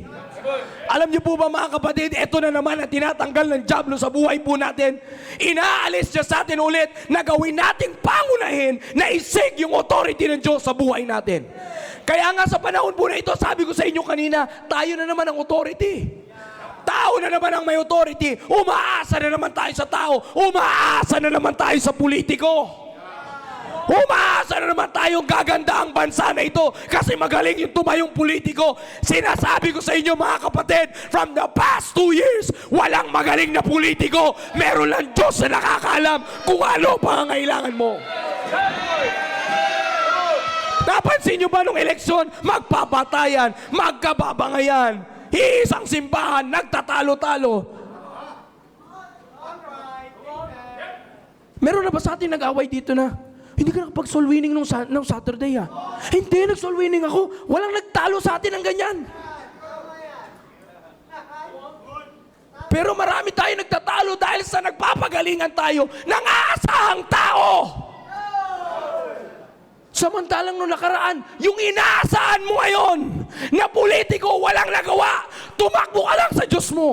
Alam niyo po ba mga kapatid, ito na naman ang tinatanggal ng dyablo sa buhay po natin. Inaalis niya sa atin ulit na gawin nating pangunahin na isig yung authority ng Diyos sa buhay natin. Kaya nga sa panahon po na ito, sabi ko sa inyo kanina, tayo na naman ang authority. Tao na naman ang may authority. Umaasa na naman tayo sa tao. Umaasa na naman tayo sa politiko. Umaasa na naman tayong gaganda ang bansa na ito kasi magaling yung tumayong politiko. Sinasabi ko sa inyo mga kapatid, from the past 2 years, walang magaling na politiko. Meron lang Diyos na nakakaalam kung ano pangangailangan mo. Napansin nyo ba nung eleksyon? Magpapatayan, magkababangayan. Iisang simbahan, nagtatalo-talo. Meron na ba sa atin nag-away dito na? Hindi ka nakapag-soul winning nung Saturday ah. Hindi, nag-soul winning ako. Walang nagtalo sa atin ng ganyan. Pero marami tayo nagtatalo dahil sa nagpapagalingan tayo ng aasahang tao. Samantalang nung nakaraan, yung inaasahan mo ngayon na politiko walang nagawa, tumakbo ka lang sa Diyos mo.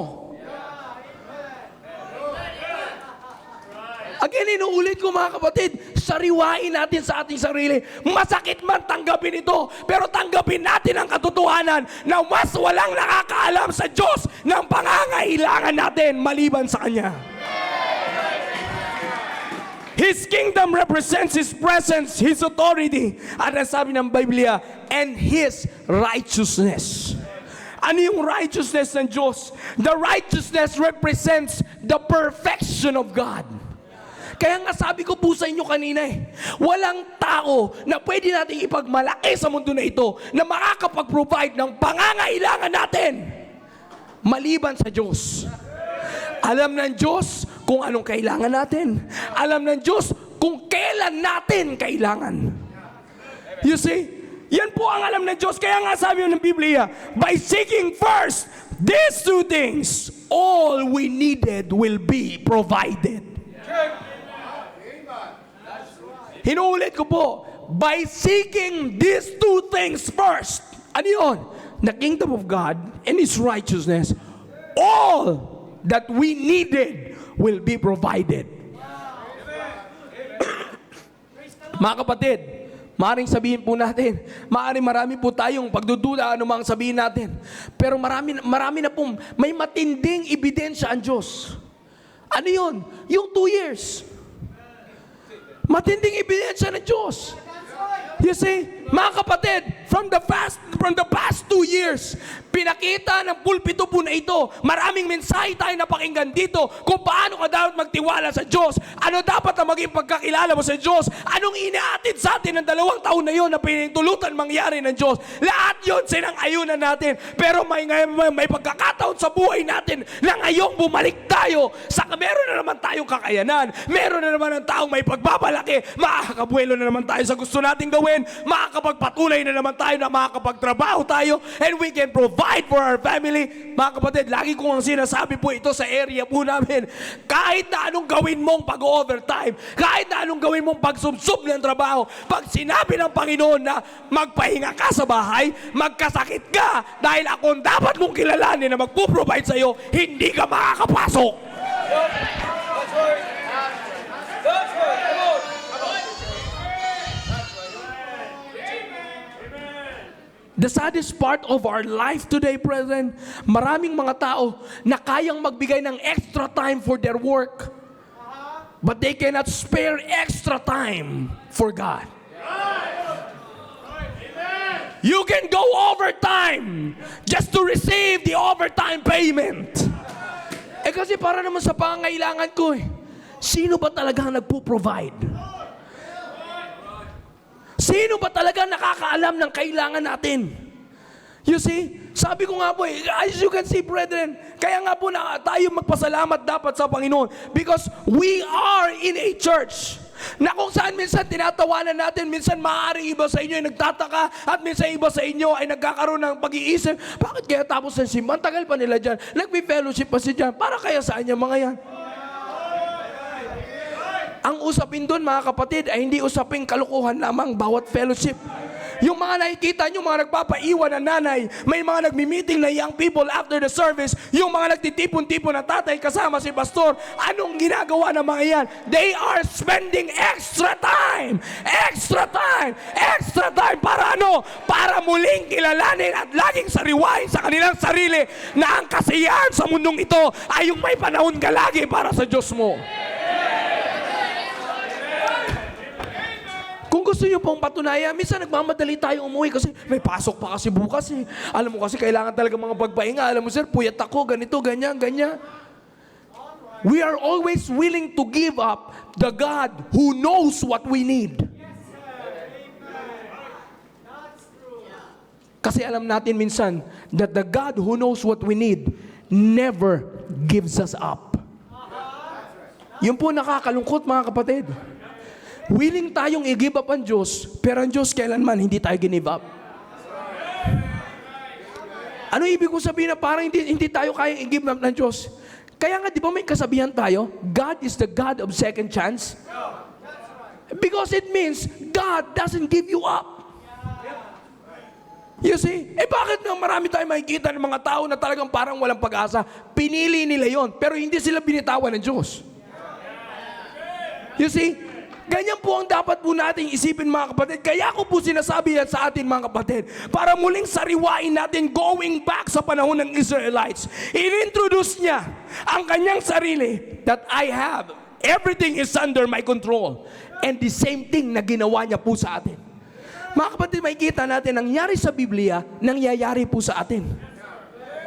Again, inuulit ko mga kapatid, sariwain natin sa ating sarili. Masakit man tanggapin ito, pero tanggapin natin ang katotohanan na mas walang nakakaalam sa Diyos ng pangangailangan natin maliban sa Kanya. His kingdom represents His presence, His authority. At ang sabi ng Biblia, and His righteousness. Ano yung righteousness ng Diyos? The righteousness represents the perfection of God. Kaya nga sabi ko po sa inyo kanina walang tao na pwede natin ipagmalaki sa mundo na ito na makakapag-provide ng pangangailangan natin maliban sa Diyos. Alam ng Diyos kung anong kailangan natin. Alam ng Diyos kung kailan natin kailangan. You see? Yan po ang alam ng Diyos. Kaya nga sabi ng Biblia, by seeking first these two things, all we needed will be provided. Hinuulit ko po, by seeking these two things first. Ano yun? The kingdom of God and His righteousness, all that we needed will be provided. Mga kapatid, maaaring sabihin po natin, marami po tayong pagdududa ano mang sabihin natin. Pero marami na pong may matinding ebidensya ang Diyos. Ano yun? Yung 2 years. Matinding ebidensya ng Diyos. You see, mga kapatid, from the past 2 years, pinakita ng pulpito po na ito, maraming mensahe tayo napakinggan dito kung paano ka dapat magtiwala sa Diyos, ano dapat na maging pagkakilala mo sa Diyos, anong iniatid sa atin ng 2 taon na yon na pinintulutan mangyari ng Diyos. Lahat yun sinang-ayunan natin. Pero may pagkakataon sa buhay natin na ngayong bumalik tayo sa meron na naman tayong kakayanan, meron na naman ang taong may pagbabalaki, makakabuelo na naman tayo sa gusto nating gawin, makakapagpatuloy na naman tayo na makakapagtrabaho tayo, and we can provide for our family. Mga kapatid, lagi kong ang sinasabi po ito sa area po namin, kahit na anong gawin mong pag-overtime, kahit na anong gawin mong pagsubsob ng trabaho, pag sinabi ng Panginoon na magpahinga ka sa bahay, magkasakit ka, dahil ako ang dapat mong kilalanin na magpo-provide sa iyo, hindi ka makakapasok. The saddest part of our life today, brethren, maraming mga tao na kayang magbigay ng extra time for their work, but they cannot spare extra time for God. You can go overtime just to receive the overtime payment. Kasi para naman sa pangangailangan ko sino ba talaga nagpo-provide? Sino ba talaga nakakaalam ng kailangan natin? You see, sabi ko nga po as you can see, brethren, kaya nga po na tayo magpasalamat dapat sa Panginoon because we are in a church na kung saan minsan tinatawanan natin, minsan maaaring iba sa inyo ay nagtataka at minsan iba sa inyo ay nagkakaroon ng pag-iisip, bakit kaya tapos ng simbahan, tagal pa nila dyan, nagpi-fellowship pa si dyan, para kaya saan yung mga yan? Ang usapin doon, mga kapatid, ay hindi usaping kalukuhan lamang bawat fellowship. Yung mga nakikita nyo, mga nagpapaiwan na nanay, may mga nagmi-meeting na young people after the service, yung mga nagtitipon-tipon na tatay kasama si pastor, anong ginagawa ng mga yan? They are spending extra time! Extra time! Extra time! Para ano? Para muling kilalanin at laging sariwain sa kanilang sarili na ang kasiyahan sa mundong ito ay yung may panahon ka lagi para sa Diyos mo. Kung gusto nyo pong patunayan, minsan nagmamadali tayo umuwi kasi may pasok pa kasi bukas Alam mo kasi kailangan talaga mga pagpahinga. Alam mo sir, puyat ako, ganito, ganyan, ganyan. We are always willing to give up the God who knows what we need. Kasi alam natin minsan that the God who knows what we need never gives us up. Yun po nakakalungkot, mga kapatid. Willing tayong i-give up ang Diyos, pero ang Diyos kailanman hindi tayo give up. Ano ibig ko sabihin na parang hindi tayo kayang i-give up ng Diyos? Kaya nga, di ba may kasabihan tayo, God is the God of second chance? Because it means God doesn't give you up. You see? Bakit nga marami tayong makikita ng mga tao na talagang parang walang pag-asa? Pinili nila yon, pero hindi sila binitawan ng Diyos. You see? Ganyan po ang dapat po nating isipin, mga kapatid. Kaya ko po sinasabi yan sa atin, mga kapatid, para muling sariwain natin going back sa panahon ng Israelites. Inintroduce niya ang kanyang sarili that I have. Everything is under my control. And the same thing na ginawa niya po sa atin. Mga kapatid, makikita natin, nangyari sa Biblia, nangyayari po sa atin.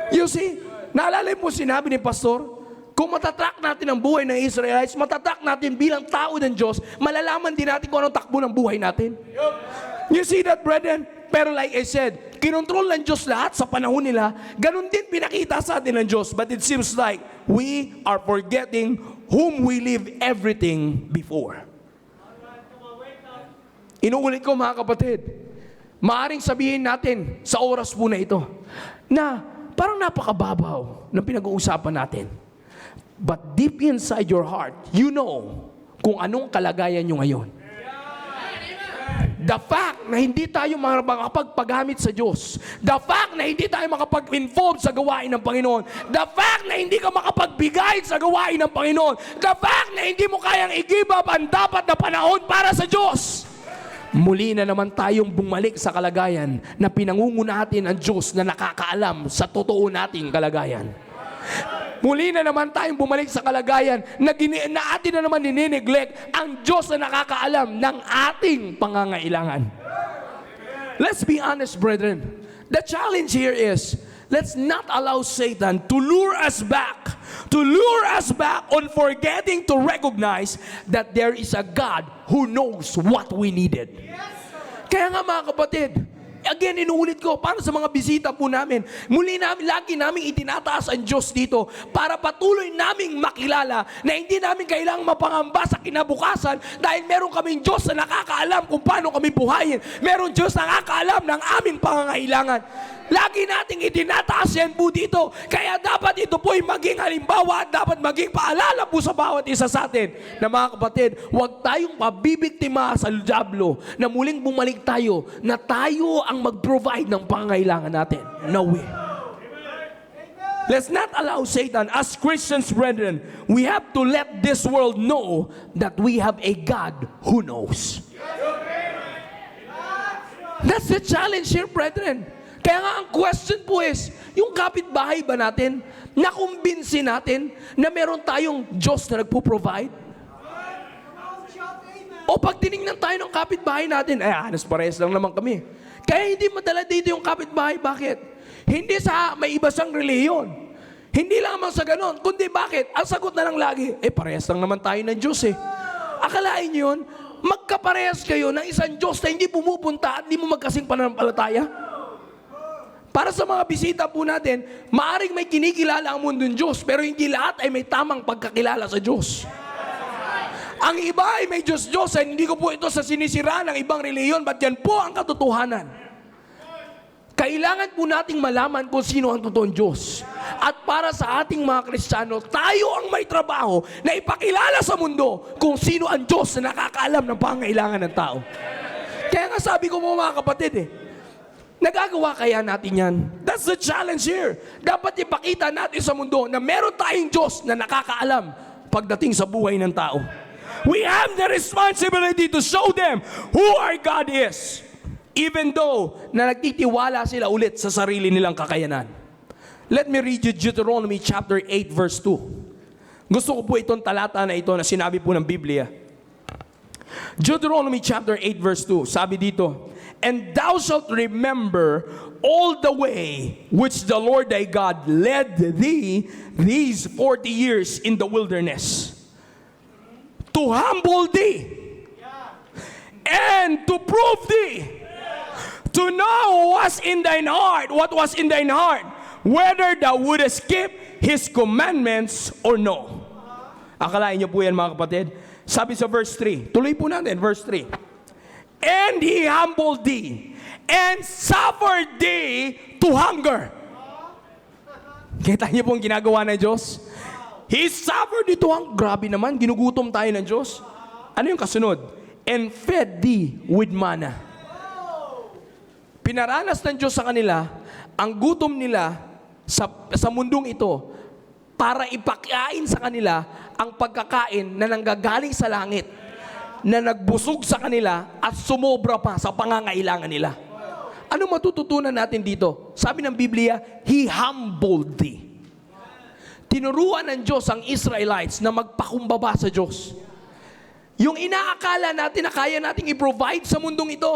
You see, naalala mo sinabi ni Pastor, kung matatrack natin ang buhay ng Israelites, matatrack natin bilang tao ng Diyos, malalaman din natin kung anong takbo ng buhay natin. You see that, brethren? Pero like I said, kinontrol ng Diyos lahat sa panahon nila, ganun din pinakita sa atin ng Diyos. But it seems like we are forgetting whom we leave everything before. Inuulit ko, mga kapatid, maaring sabihin natin sa oras po na ito, na parang napakababaw ng pinag-uusapan natin. But deep inside your heart, you know kung anong kalagayan nyo ngayon. The fact na hindi tayo makapagpagamit sa Diyos, the fact na hindi tayo makapag-involve sa gawain ng Panginoon, the fact na hindi ka makapagbigay sa gawain ng Panginoon, the fact na hindi mo kayang i-give up ang dapat na panahon para sa Diyos. Muli na naman tayong bumalik sa kalagayan na pinangungunatin ang Diyos na nakakaalam sa totoo nating kalagayan. Muli na naman tayong bumalik sa kalagayan na atin na naman ninineglect ang Diyos na nakakaalam ng ating pangangailangan. Let's be honest, brethren. The challenge here is, let's not allow Satan to lure us back on forgetting to recognize that there is a God who knows what we needed. Kaya nga mga kapatid, again, inuulit ko, para sa mga bisita po namin, lagi namin itinataas ang Diyos dito para patuloy naming makilala na hindi namin kailangang mapangamba sa kinabukasan dahil meron kaming Diyos na nakakaalam kung paano kami buhayin. Meron Diyos na nakakaalam ng aming pangangailangan. Lagi nating itinataas yan po dito. Kaya dapat ito po ay maging halimbawa at dapat maging paalala po sa bawat isa sa atin na mga kapatid, huwag tayong pabibiktima sa diablo na muling bumalik tayo na tayo ang mag-provide ng pangangailangan natin. No way. Let's not allow Satan. As Christians, brethren, we have to let this world know that we have a God who knows. That's the challenge here, brethren. Kaya nga ang question po is, yung kapitbahay ba natin, nakumbinsi natin na meron tayong Diyos na nagpo-provide? O pag tinignan tayo ng kapitbahay natin, halos parehas lang naman kami. Kaya hindi madala dito yung kapitbahay. Bakit? Hindi sa may iba siyang reliyon. Hindi lamang sa ganon. Kundi bakit? Ang sagot na lang lagi, parehas lang naman tayo ng Diyos eh. Akalain niyo yun, magkaparehas kayo ng isang Diyos na hindi pumupunta at hindi mo magkasing pananampalataya? Para sa mga bisita po natin, maaring may kinikilala ang mundong Diyos, pero hindi lahat ay may tamang pagkakilala sa Diyos. Ang iba ay may Diyos-Diyos, hindi ko po ito sa sinisira ng ibang reliyon, but yan po ang katotohanan. Kailangan po nating malaman kung sino ang totoong Diyos. At para sa ating mga Kristiyano, tayo ang may trabaho na ipakilala sa mundo kung sino ang Diyos na nakakaalam ng pangangailangan ng tao. Kaya nga sabi ko po mga kapatid nagagawa kaya natin yan? That's the challenge here. Dapat ipakita natin sa mundo na meron tayong Diyos na nakakaalam pagdating sa buhay ng tao. We have the responsibility to show them who our God is. Even though na nagtitiwala sila ulit sa sarili nilang kakayanan. Let me read you Deuteronomy chapter 8 verse 2. Gusto ko po itong talata na ito na sinabi po ng Biblia. Deuteronomy chapter 8 verse 2. Sabi dito, and thou shalt remember all the way which the Lord thy God led thee these 40 years in the wilderness, to humble thee, and to prove thee, to know what was in thine heart, whether thou wouldest keep His commandments or no. Akalain niyo po yan mga kapatid. Sabi sa verse 3, tuloy po natin, verse 3. And He humbled thee, and suffered thee to hunger. Kita niyo po ang ginagawa ng Diyos? He suffered thee to hunger. Grabe naman, ginugutom tayo ng Diyos. Ano yung kasunod? And fed thee with manna. Pinaranas ng Diyos sa kanila ang gutom nila sa mundong ito para ipakain sa kanila ang pagkakain na nanggagaling sa langit, na nagbusog sa kanila at sumobra pa sa pangangailangan nila. Ano matututunan natin dito? Sabi ng Biblia, He humbled thee. Tinuruan ng Diyos ang Israelites na magpakumbaba sa Diyos. Yung inaakala natin na kaya nating i-provide sa mundong ito,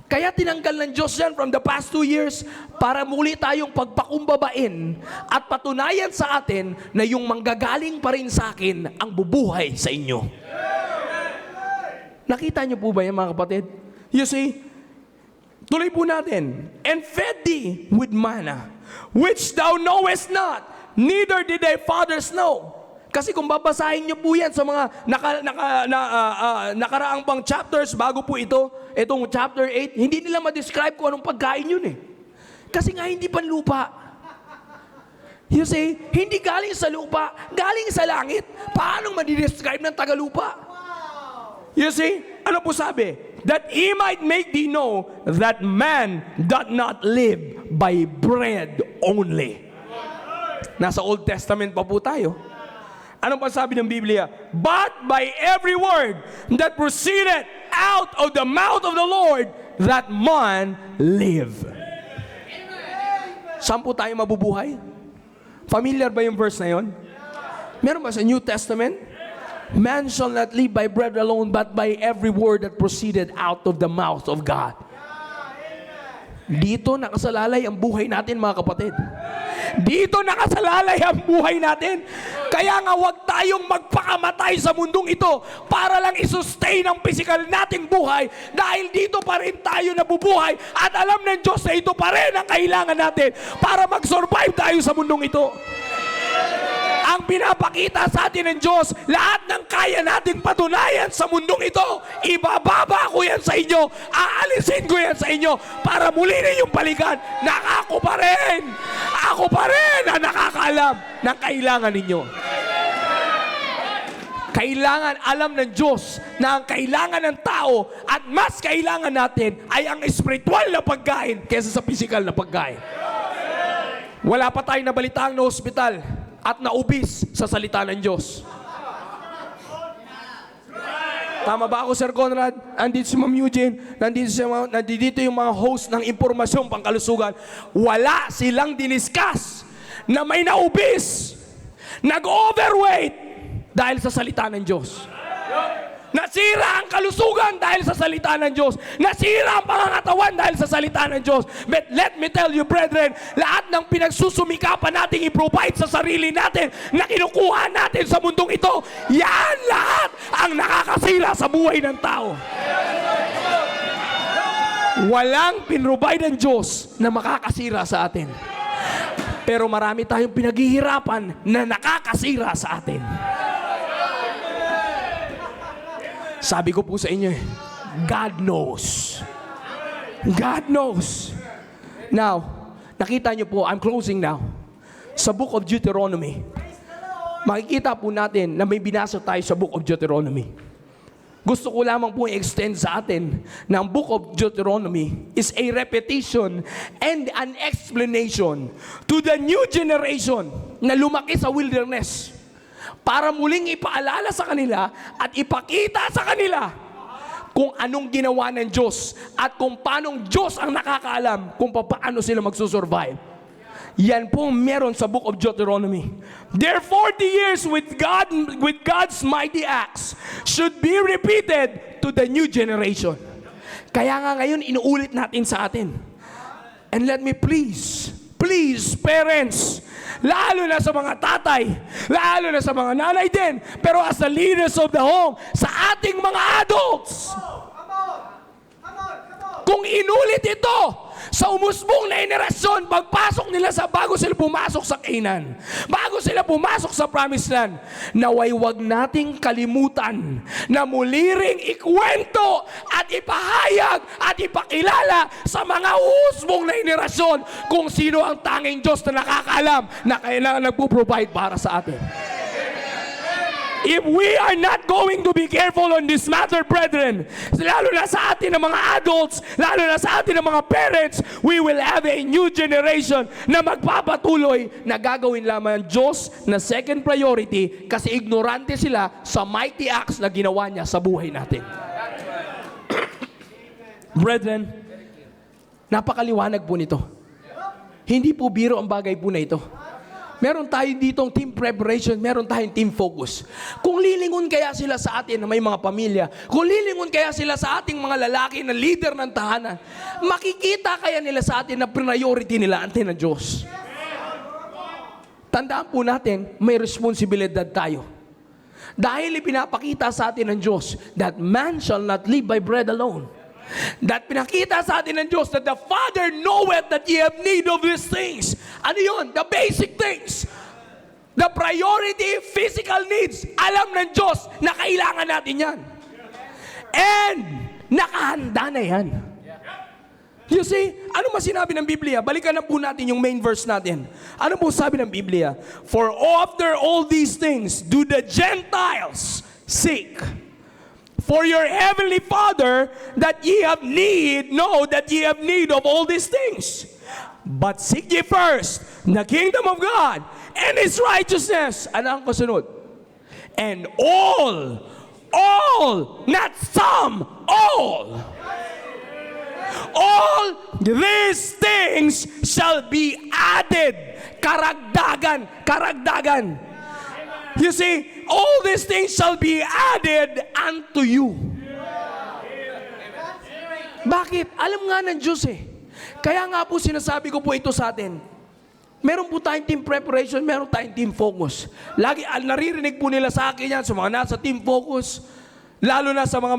kaya tinanggal ng Diyos yan from the past 2 years para muli tayong pagpakumbabain at patunayan sa atin na yung manggagaling pa rin sa akin ang bubuhay sa inyo. Nakita niyo po ba yan mga kapatid? You see, tuloy po natin. And fed thee with manna, which thou knowest not, neither did thy fathers know. Kasi kung babasahin niyo po yan sa mga nakaraang pang chapters bago po itong chapter 8, hindi nila ma-describe kung anong pagkain yun eh. Kasi nga hindi panlupa. You see, hindi galing sa lupa, galing sa langit. Paano ma-describe ng tagalupa? You see, ano po sabi? That He might make thee know that man doth not live by bread only. Nasa Old Testament pa po tayo. Ano pa sabi ng Biblia? But by every word that proceeded out of the mouth of the Lord, that man live. Saan po tayo mabubuhay? Familiar ba yung verse na yon? Meron ba sa New Testament? Man shall not live by bread alone, but by every word that proceeded out of the mouth of God. Dito nakasalalay ang buhay natin, mga kapatid. Dito nakasalalay ang buhay natin. Kaya nga huwag tayong magpakamatay sa mundong ito para lang isustain ang physical nating buhay, dahil dito pa rin tayo nabubuhay at alam ng Diyos na ito pa rin ang kailangan natin para mag-survive tayo sa mundong ito. Ang pinapakita sa atin ng Diyos, lahat ng kaya nating patunayan sa mundong ito, ibababa ko yan sa inyo, aalisin ko yan sa inyo, para muli ninyong balikan na ako pa rin ang nakakaalam ng kailangan ninyo. Kailangan alam ng Diyos na ang kailangan ng tao at mas kailangan natin ay ang espiritual na pagkain kaysa sa physical na pagkain. Wala pa tayong nabalitaan na ospital at naubis sa salita ng Diyos. Tama ba ako, Sir Conrad? Nandito si Ma'am Eugene, nandito yung mga host ng impormasyong pangkalusugan. Wala silang diniskas na may naubis, nag-overweight dahil sa salita ng Diyos. Nasira ang kalusugan dahil sa salita ng Diyos. Nasira ang pangangatawan dahil sa salita ng Diyos. But let me tell you, brethren, lahat ng pinagsusumikapan nating i-provide sa sarili natin na kinukuha natin sa mundong ito, yan lahat ang nakakasira sa buhay ng tao. Walang pinrovide ng Diyos na makakasira sa atin. Pero marami tayong pinaghihirapan na nakakasira sa atin. Sabi ko po sa inyo, God knows. God knows. Now, nakita niyo po, I'm closing now. Sa Book of Deuteronomy, makikita po natin na may binasa tayo sa Book of Deuteronomy. Gusto ko lamang po i-extend sa atin na ang Book of Deuteronomy is a repetition and an explanation to the new generation na lumaki sa wilderness, para muling ipaalala sa kanila at ipakita sa kanila kung anong ginawa ng Diyos at kung paanong Diyos ang nakakaalam kung paano sila magsusurvive. Yan po meron sa Book of Deuteronomy. Their 40 years with God's mighty acts should be repeated to the new generation. Kaya nga ngayon inuulit natin sa atin. And let me please parents, lalo na sa mga tatay, lalo na sa mga nanay din, pero as the leaders of the home, sa ating mga adults, kung inulit ito sa umusbong na henerasyon, pagpasok nila bago sila pumasok sa Canaan, bago sila pumasok sa Promised Land, naway wag nating kalimutan na muli ring ikwento at ipahayag at ipakilala sa mga umusbong na henerasyon kung sino ang tanging Diyos na nakakaalam na kailangan nagpo-provide para sa atin. If we are not going to be careful on this matter, brethren, lalo na sa atin ng mga adults, lalo na sa atin ng mga parents, we will have a new generation na magpapatuloy na gagawin lamang ang Diyos na second priority kasi ignorante sila sa mighty acts na ginawa niya sa buhay natin. Brethren, napakaliwanag po nito. Hindi po biro ang bagay po na ito. Meron tayo ditong team preparation, meron tayong team focus. Kung lilingon kaya sila sa atin na may mga pamilya, kung lilingon kaya sila sa ating mga lalaki na leader ng tahanan, makikita kaya nila sa atin na priority nila atin ng Diyos. Tandaan po natin, may responsibilidad tayo. Dahil ipinapakita sa atin ng Diyos that man shall not live by bread alone. That pinakita sa atin ng Diyos that the Father knoweth that ye have need of these things. Ano yun? The basic things. The priority, physical needs. Alam ng Diyos na kailangan natin yan. And nakahanda na yan. You see, ano mas sinabi ng Biblia? Balikan na po natin yung main verse natin. Ano po sabi ng Biblia? For after all these things do the Gentiles seek. For your heavenly Father that ye have need, know that ye have need of all these things. But seek ye first the kingdom of God and His righteousness. Ano ang kasunod? And all, not some, all these things shall be added. Karagdagan. You see, all these things shall be added unto you. Bakit? Alam nga ng Diyos Kaya nga po sinasabi ko po ito sa atin. Meron po tayong team preparation, meron tayong team focus. Lagi, naririnig po nila sa akin yan, sa mga nasa team focus, lalo na sa mga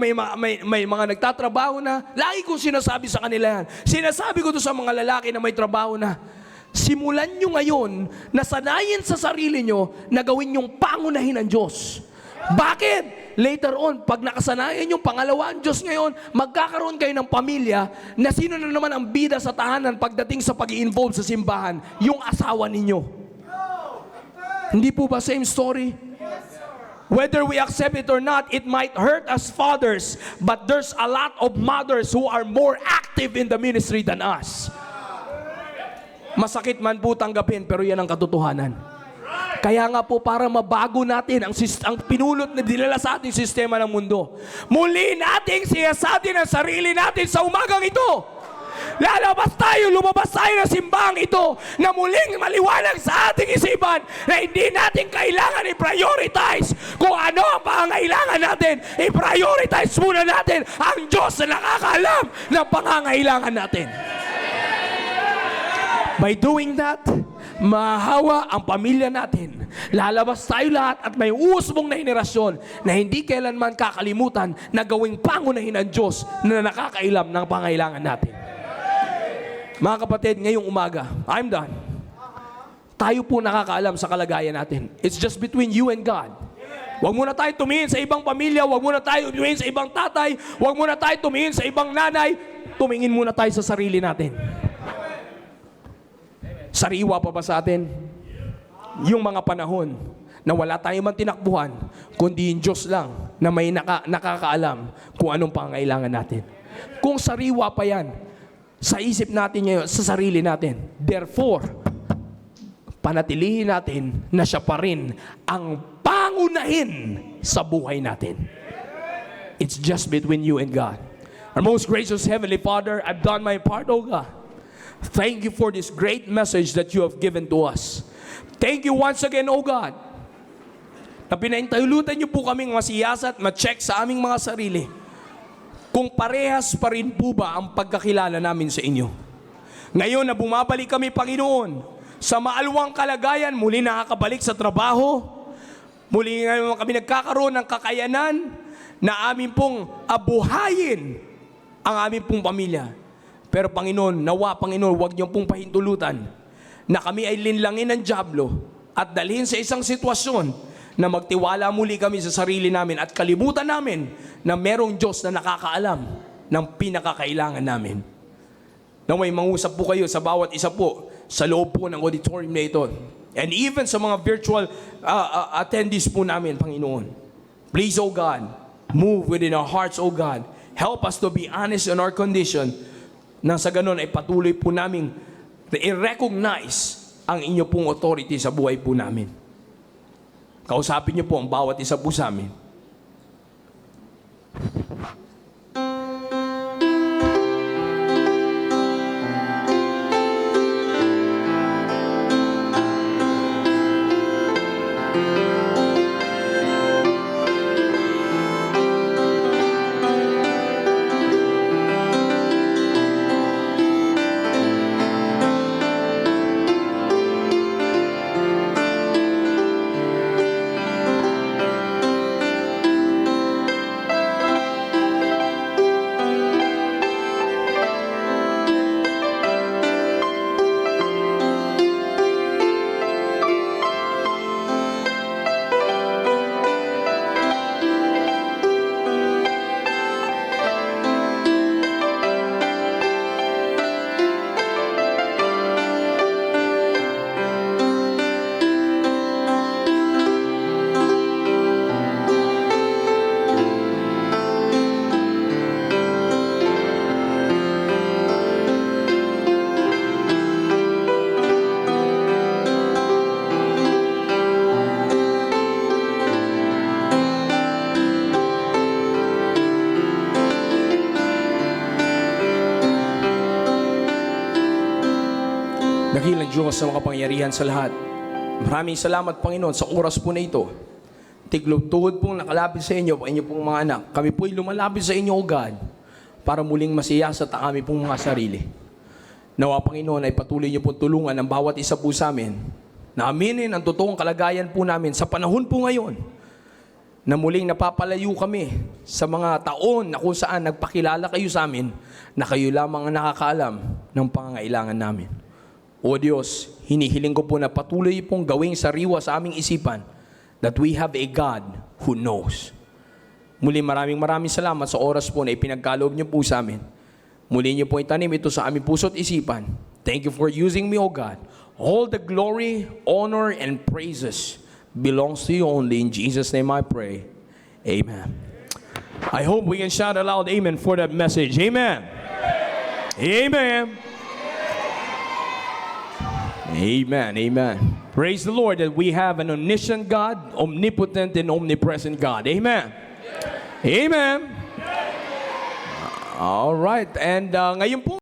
may mga nagtatrabaho na, lagi kong sinasabi sa kanila yan. Sinasabi ko to sa mga lalaki na may trabaho na, simulan nyo ngayon na sanayin sa sarili nyo na gawin yung pangunahin ng Diyos. Bakit? Later on, pag nakasanayan yung pangalawang Diyos ngayon, magkakaroon kayo ng pamilya na sino na naman ang bida sa tahanan pagdating sa pag-i-involve sa simbahan? Yung asawa ninyo. Hindi po ba same story? Whether we accept it or not, it might hurt us fathers, but there's a lot of mothers who are more active in the ministry than us. Masakit man po tanggapin, pero yan ang katotohanan. Kaya nga po para mabago natin ang pinulot na dinala sa ating sistema ng mundo, muli nating siyasatin ang sarili natin sa umagang ito. Lumabas tayo ng simbahang ito na muling maliwanag sa ating isipan na hindi natin kailangan i-prioritize kung ano ang pangangailangan natin. I-prioritize muna natin ang Diyos na nakakaalam ng pangangailangan natin. By doing that, mahahawa ang pamilya natin. Lalabas tayo lahat at may uusbong na henerasyon na hindi kailanman kakalimutan na gawing pangunahin ng Diyos na nakakailam ng pangailangan natin. Mga kapatid, ngayong umaga, I'm done. Tayo po nakakaalam sa kalagayan natin. It's just between you and God. Huwag muna tayo tumingin sa ibang pamilya, huwag muna tayo tumingin sa ibang tatay, huwag muna tayo tumingin sa ibang nanay. Tumingin muna tayo sa sarili natin. Sariwa pa ba sa atin yung mga panahon na wala tayong man tinakbuhan, kundi yung Diyos lang na may nakakaalam kung anong pangangailangan natin. Kung sariwa pa yan sa isip natin ngayon, sa sarili natin, therefore, panatilihin natin na siya pa rin ang pangunahin sa buhay natin. It's just between you and God. Our most gracious Heavenly Father, I've done my part, O God. Thank you for this great message that you have given to us. Thank you once again, O God, na pinaintayulutan niyo po kaming masiyasat, ma-check sa aming mga sarili kung parehas pa rin po ba ang pagkakilala namin sa inyo. Ngayon na bumabalik kami, Panginoon, sa maalwang kalagayan, muli nakakabalik sa trabaho, muli ngayon kami nagkakaroon ng kakayanan na amin pong abuhayin ang aming pong pamilya. Pero Panginoon, nawa Panginoon, huwag niyo pong pahintulutan na kami ay linlangin ng dyablo at dalhin sa isang sitwasyon na magtiwala muli kami sa sarili namin at kalimutan namin na merong Diyos na nakakaalam ng pinakakailangan namin. Na may mangusap po kayo sa bawat isa po sa loob po ng auditorium na ito. And even sa mga virtual attendees po namin, Panginoon. Please, O God, move within our hearts, O God. Help us to be honest in our condition. Nang sa ganun ay patuloy po namin i-recognize ang inyo pong authority sa buhay po namin. Kausapin niyo po ang bawat isa po sa amin. Dakilang Diyos sa makapangyarihan sa lahat. Maraming salamat, Panginoon, sa oras po na ito. Tiglog-tuhod pong nakalapit sa inyo, inyo pong mga anak. Kami po'y lumalapit sa inyo, O God, para muling masiyasat ang aming pong mga sarili. Nawa, Panginoon, ay patuloy niyo pong tulungan ang bawat isa po sa amin na aminin ang totoong kalagayan po namin sa panahon po ngayon na muling napapalayo kami sa mga taon na kung saan nagpakilala kayo sa amin na kayo lamang ang nakakaalam ng pangangailangan namin. O Diyos, hinihiling ko po na patuloy pong gawing sariwa sa aming isipan that we have a God who knows. Muli maraming salamat sa oras po na ipinagkaloob niyo po sa amin. Muli niyo po itanim ito sa aming puso't isipan. Thank you for using me, O God. All the glory, honor, and praises belongs to you only. In Jesus' name I pray. Amen. I hope we can shout aloud amen for that message. Amen. Amen. Amen. Amen. Praise the Lord that we have an omniscient God, omnipotent and omnipresent God. Amen. Amen. All right. And ngayon po,